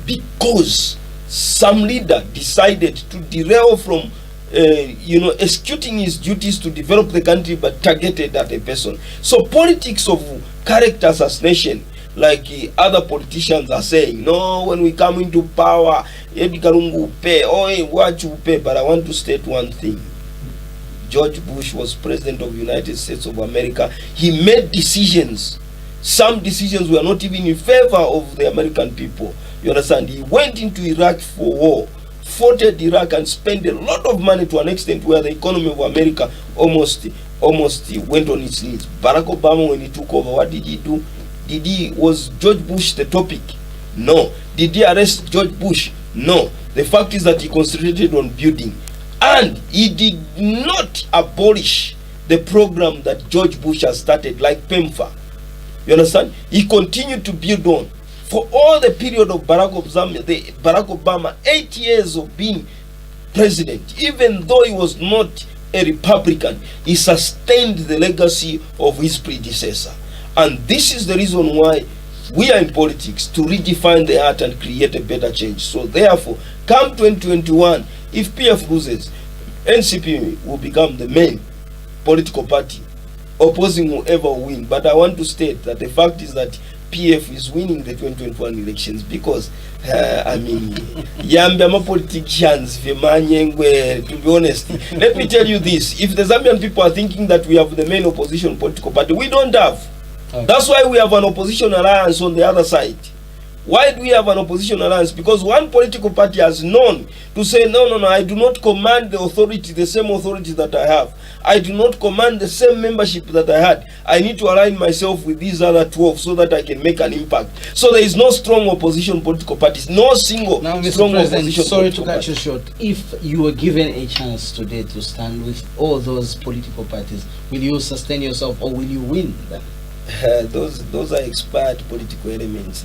[SPEAKER 12] because some leader decided to derail from executing his duties to develop the country, but targeted at a person. So politics of character assassination, like other politicians are saying, no, when we come into power, Edgar Lungu will pay, what you pay. But I want to state one thing. George Bush was president of the United States of America. He made decisions. Some decisions were not even in favor of the American people. You understand? He went into Iraq for war, fought Iraq, and spent a lot of money to an extent where the economy of America almost went on its knees. Barack Obama, when he took over, what did he do? Was George Bush the topic? No. Did he arrest George Bush? No. The fact is that he concentrated on building. And he did not abolish the program that George Bush has started, like PEMFA. You understand? He continued to build on. For all the period of Barack Obama, 8 years of being president, even though he was not a Republican, he sustained the legacy of his predecessor. And this is the reason why we are in politics, to redefine the art and create a better change. So therefore, come 2021, if PF loses, NCP will become the main political party. Opposing whoever will win. But I want to state that the fact is that PF is winning the 2021 elections because, Yambama politicians, to be honest, let me tell you this. If the Zambian people are thinking that we have the main opposition political party, we don't have. Okay. That's why we have an opposition alliance on the other side. Why do we have an opposition alliance? Because one political party has known to say, no, I do not command the authority, the same authority that I have. I do not command the same membership that I had. I need to align myself with these other 12 so that I can make an impact. So there is no strong opposition political parties, no single
[SPEAKER 1] Now, Mr.
[SPEAKER 12] strong
[SPEAKER 1] President,
[SPEAKER 12] opposition
[SPEAKER 1] sorry to
[SPEAKER 12] political
[SPEAKER 1] cut
[SPEAKER 12] party.
[SPEAKER 1] you short. If you were given a chance today to stand with all those political parties, will you sustain yourself or will you win them?
[SPEAKER 12] Those are expired political elements.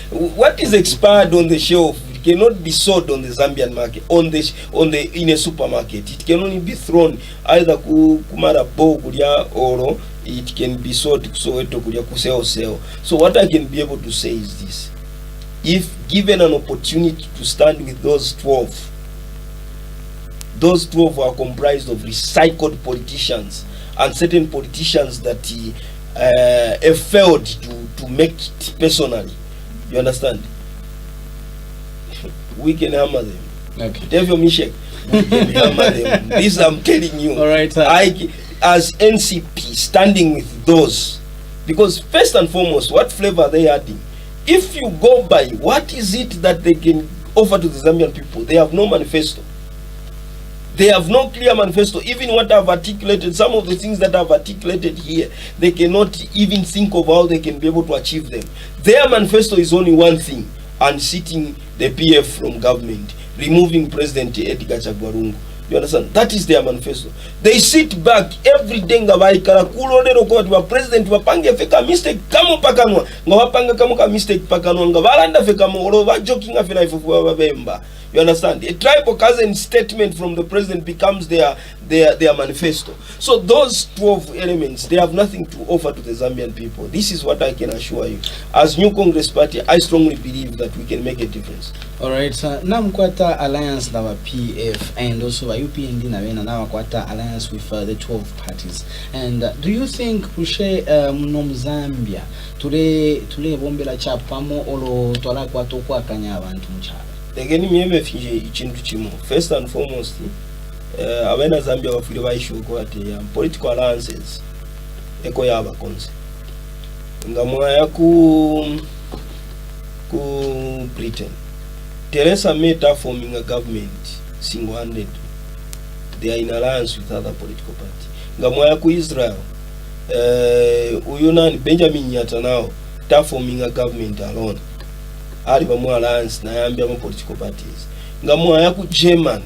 [SPEAKER 12] What is expired on the shelf cannot be sold on the Zambian market, in a supermarket. It can only be thrown either kumara bo kulia or it can be sold to Soweto kulia kuseo. So what I can be able to say is this: if given an opportunity to stand with those 12 are comprised of recycled politicians and certain politicians that have failed to make it personally. You understand? We can hammer them.
[SPEAKER 1] Okay.
[SPEAKER 12] Devil Mishek, we can hammer them. This I'm telling you.
[SPEAKER 1] All right.
[SPEAKER 12] I, as NCP, standing with those, because first and foremost, what flavor are they adding? If you go by what is it that they can offer to the Zambian people, they have no manifesto. They have no clear manifesto. Even what I've articulated, some of the things that I've articulated here, they cannot even think of how they can be able to achieve them. Their manifesto is only one thing: unseating the PF from government, removing President Edgar Chagwarungu. You understand? That is their manifesto. They sit back every day nga baikala kulolero ko wa president wapange feka mistake kamo pakanwa nga wapanga kamo ka mistake pakanwa nga balanda feka mo oloba joking afina ifufu babemba. You understand? A tribal cousin statement from the president becomes their manifesto. So those 12 elements, they have nothing to offer to the Zambian people. This is what I can assure you. As New Congress Party, I strongly believe that we can make a difference.
[SPEAKER 1] All right, now Kwata alliance na wa PF and also wa UPND na wena na Kwata alliance with the 12 parties. And do you think kushe mnom Zambia tule bombe la chapamo olo tola kwa tokwa kanya abantu mchala?
[SPEAKER 12] Again, me fije chintu chimo. First and foremost, abena Zambia wafile baishu ko ati political alliances eko yaba konse. Ngamwa ya ku Britain. Theresa May forming a government single-handed. They are in alliance with other political parties. Ngamwa ya ku Israel. Uyunani Benjamin Netanyahu forming a government alone. Ali bamu alliance na yambia mu political parties. Ngamwa ya ku German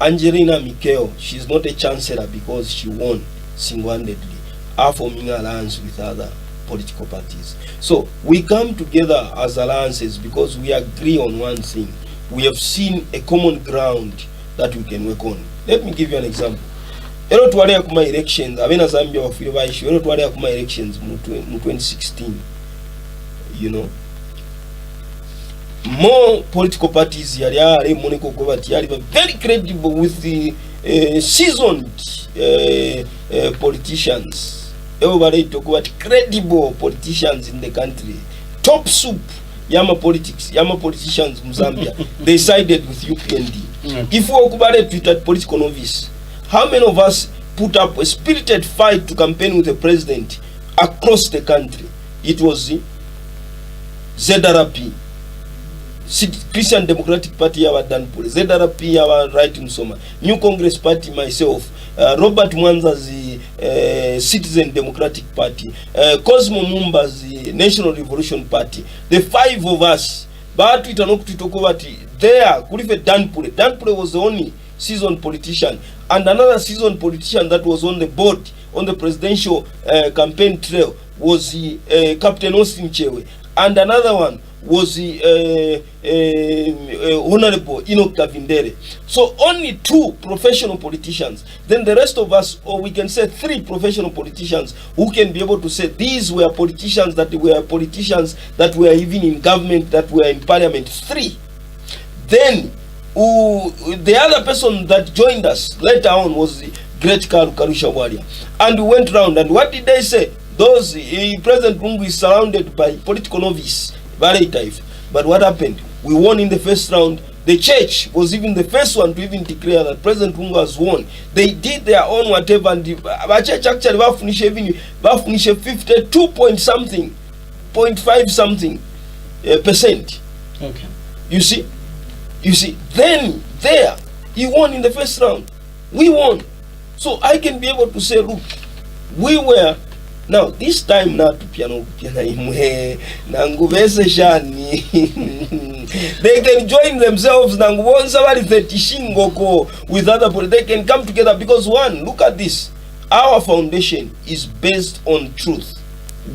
[SPEAKER 12] Angelina Merkel, she's not a chancellor because she won single-handedly, are forming alliance with other political parties. So we come together as alliances because we agree on one thing. We have seen a common ground that we can work on. Let me give you an example. Ero twale kuma elections, abena Zambia wafile baishu, ero twale kuma elections mu 2016. You know, more political parties yari Monaco Govati are very credible with the seasoned politicians. Everybody talk about credible politicians in the country. Top soup, Yama politicians in Zambia. They sided with UPND. If we okubare tweeted political novice, how many of us put up a spirited fight to campaign with the president across the country? It was ZRP, Christian Democratic Party yawa Danpule, ZRP yawa Right Msoma, New Congress Party myself, Robert Mwanza's Citizen Democratic Party, Cosmo Mumba's National Revolution Party. The 5 of us, but we talk about there. Kulife Danpule. Danpule was the only seasoned politician, and another seasoned politician that was on the board on the presidential campaign trail was Captain Austin Chewe, and another one was Honorable Enoch Kavindere. So only 2 professional politicians. Then the rest of us, or we can say 3 professional politicians who can be able to say these were politicians that were even in government, that were in parliament. 3. Then the other person that joined us later on was the great Karusha Waria. And we went round, and what did they say? Those President Lungu is surrounded by political novice, very type. But what happened? We won in the first round. The church was even the first one to even declare that President Lungu has won. They did their own whatever, and the church actually finished 52 point something, 0.5 something. percent.
[SPEAKER 1] Okay.
[SPEAKER 12] You see, then there he won in the first round. We won, so I can be able to say, look, we were. Now this time now to piano imwe nanguvese shani they can join themselves nanguvonsa vari 30 shingoko with other people. They can come together because one, look at this, our foundation is based on truth.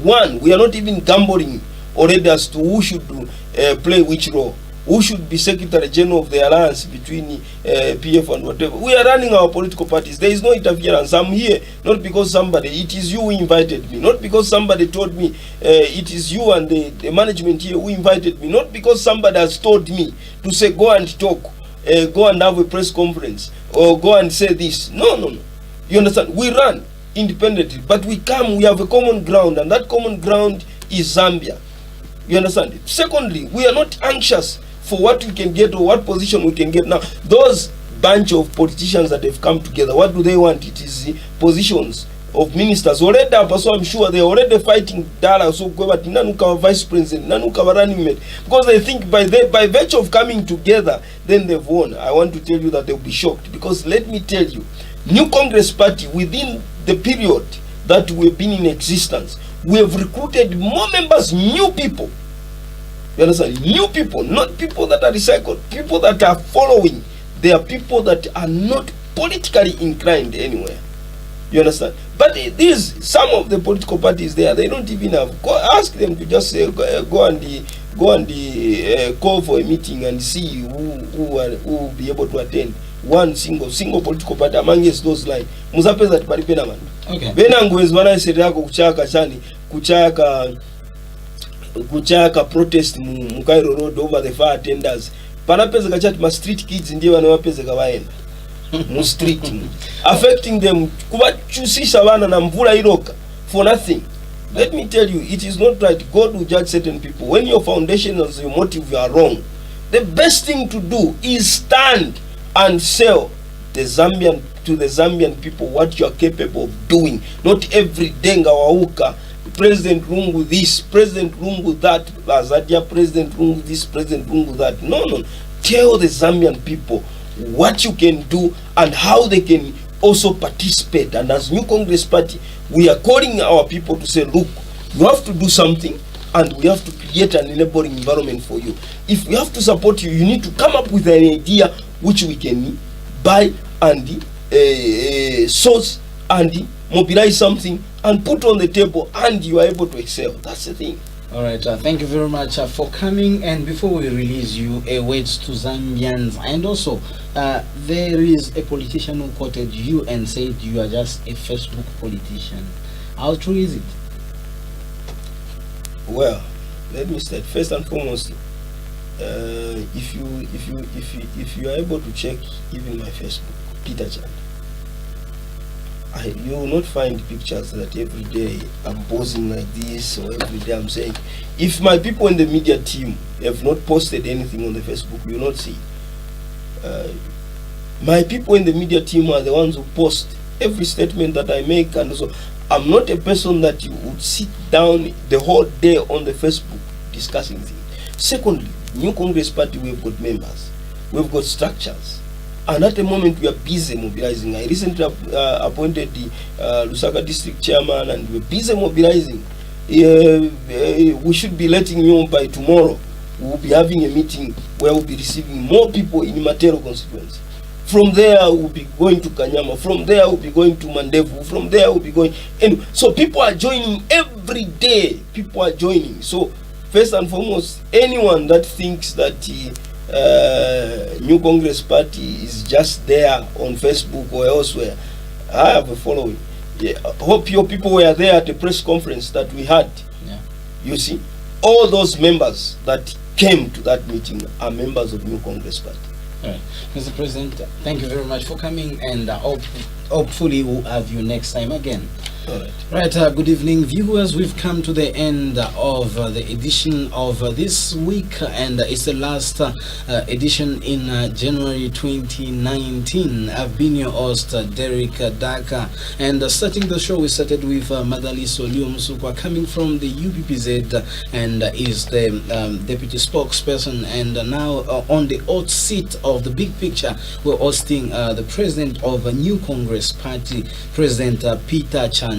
[SPEAKER 12] One, we are not even gambling already as to who should play which role, who should be Secretary General of the alliance between PF and whatever. We are running our political parties. There is no interference. I'm here not because somebody, it is you who invited me, not because somebody told me it is you and the management here who invited me, not because somebody has told me to say go and talk, go and have a press conference, or go and say this. No. You understand? We run independently, but we come, we have a common ground, and that common ground is Zambia. You understand? Secondly, we are not anxious for what we can get or what position we can get. Now, those bunch of politicians that have come together, what do they want? It is the positions of ministers. Already, so I'm sure they're already fighting Dara, so Nanuka vice president, Nanuka running mate, because they think by virtue of coming together, then they've won. I want to tell you that they'll be shocked, because let me tell you, New Congress Party, within the period that we've been in existence, we have recruited more members, new people. You understand? New people, not people that are recycled, people that are following. They are people that are not politically inclined anywhere. You understand? But these, some of the political parties there, they don't even have. Ask them to just say, go and call for a meeting and see who will be able to attend. One single political party amongst those like Musapeza Tiparipena man.
[SPEAKER 1] Okay.
[SPEAKER 12] Benangwezi wanasirako kuchaka chani, kuchaka protest mu Cairo Road over the fire tenders. Panapeza kachati ma street kids ndiye wanawapeza kawaenda. Mu street affecting them, kubachusisha wana na mvula iroka for nothing. Let me tell you, it is not right. God will judge certain people. When your foundation and your motive are wrong, the best thing to do is stand and sell the Zambian people what you are capable of doing. Not every day ngawauka President Lungu this, President Lungu that, Azadia President Lungu this, President Lungu that. No. Tell the Zambian people what you can do and how they can also participate. And as New Congress Party, we are calling our people to say, look, you have to do something, and we have to create an enabling environment for you. If we have to support you, you need to come up with an idea which we can buy and source and mobilize something and put on the table, and you are able to excel. That's the thing.
[SPEAKER 1] All right, thank you very much for coming. And before we release you, words to Zambians. And also, there is a politician who quoted you and said you are just a Facebook politician. How true is it?
[SPEAKER 12] Well, let me start first and foremost. If you are able to check even my Facebook, Peter Chan, you will not find pictures that every day I'm posing like this, or every day I'm saying. If my people in the media team have not posted anything on the Facebook, you will not see. My people in the media team are the ones who post every statement that I make, and also I'm not a person that you would sit down the whole day on the Facebook discussing things. Secondly, New Congress Party, we've got members, we've got structures, and at the moment we are busy mobilizing. I recently appointed the Lusaka district chairman, and we're busy mobilizing. We should be letting you know by tomorrow. We'll be having a meeting where we'll be receiving more people in Matero constituency. From there we'll be going to Kanyama, from there we'll be going to Mandevu, from there we'll be going, and so people are joining every day. People are joining. So first and foremost, anyone that thinks that New Congress Party is just there on Facebook or elsewhere, I have a following. Yeah, I hope your people were there at the press conference that we had.
[SPEAKER 1] Yeah.
[SPEAKER 12] You see, all those members that came to that meeting are members of New Congress Party.
[SPEAKER 1] All right. Mr. President, thank you very much for coming, and hopefully we'll have you next time again. Right, good evening, viewers. We've come to the end of the edition of this week, and it's the last edition in January 2019. I've been your host, Derek Daka, and starting the show, we started with Madaliso Liomsukwa, coming from the UPPZ, and is the deputy spokesperson, and now on the hot seat of the big picture, we're hosting the president of a new Congress Party, President Peter Chanda.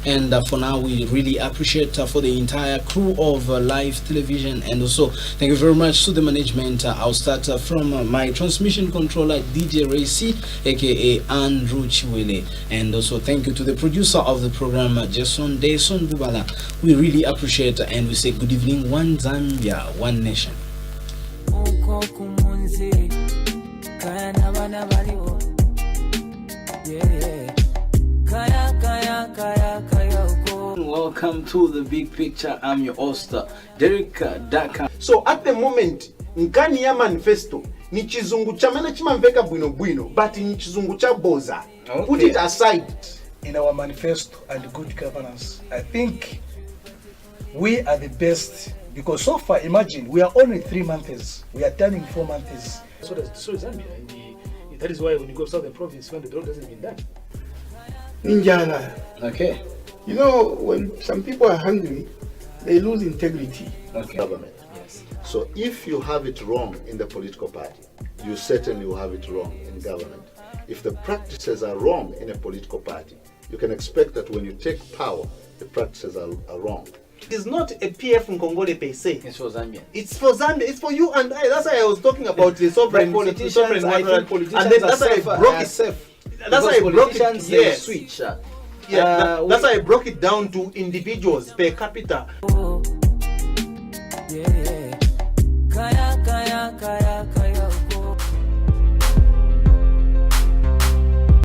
[SPEAKER 1] And for now, we really appreciate for the entire crew of live television, and also thank you very much to the management. I'll start from my transmission controller, DJ Ray C, aka Andrew Chiwele, and also thank you to the producer of the program, Jason Deson Bubala. We really appreciate, and we say good evening. One Zambia, one nation. Welcome to the big picture. I'm your host, Derek Daka.
[SPEAKER 4] So at the moment, nkani ya manifesto ni chizungu chamene chimamveka bwino bwino, but ni chizungu cha boza. Put it aside.
[SPEAKER 5] In our manifesto and good governance, I think we are the best, because so far, imagine, we are only 3 months. We are turning 4 months.
[SPEAKER 6] So is Zambia. And that is why when you go to southern province, when the road hasn't been done.
[SPEAKER 7] Ninjala.
[SPEAKER 1] Okay.
[SPEAKER 7] You know, when some people are hungry, they lose integrity.
[SPEAKER 8] Government. Yes. So if you have it wrong in the political party, you certainly will have it wrong in government. If the practices are wrong in a political party, you can expect that when you take power, the practices are wrong.
[SPEAKER 4] It is not a PF in Congole per se.
[SPEAKER 1] It's for Zambia.
[SPEAKER 4] It's for Zambia. It's for you and I. That's why I was talking about the sovereign
[SPEAKER 1] politicians.
[SPEAKER 4] I think politicians, and then that's why I broke it. That's why I broke it. Yes.
[SPEAKER 1] Switch.
[SPEAKER 4] Yeah, that's why I broke it down to individuals per capita.
[SPEAKER 3] Kaya, kaya, kaya,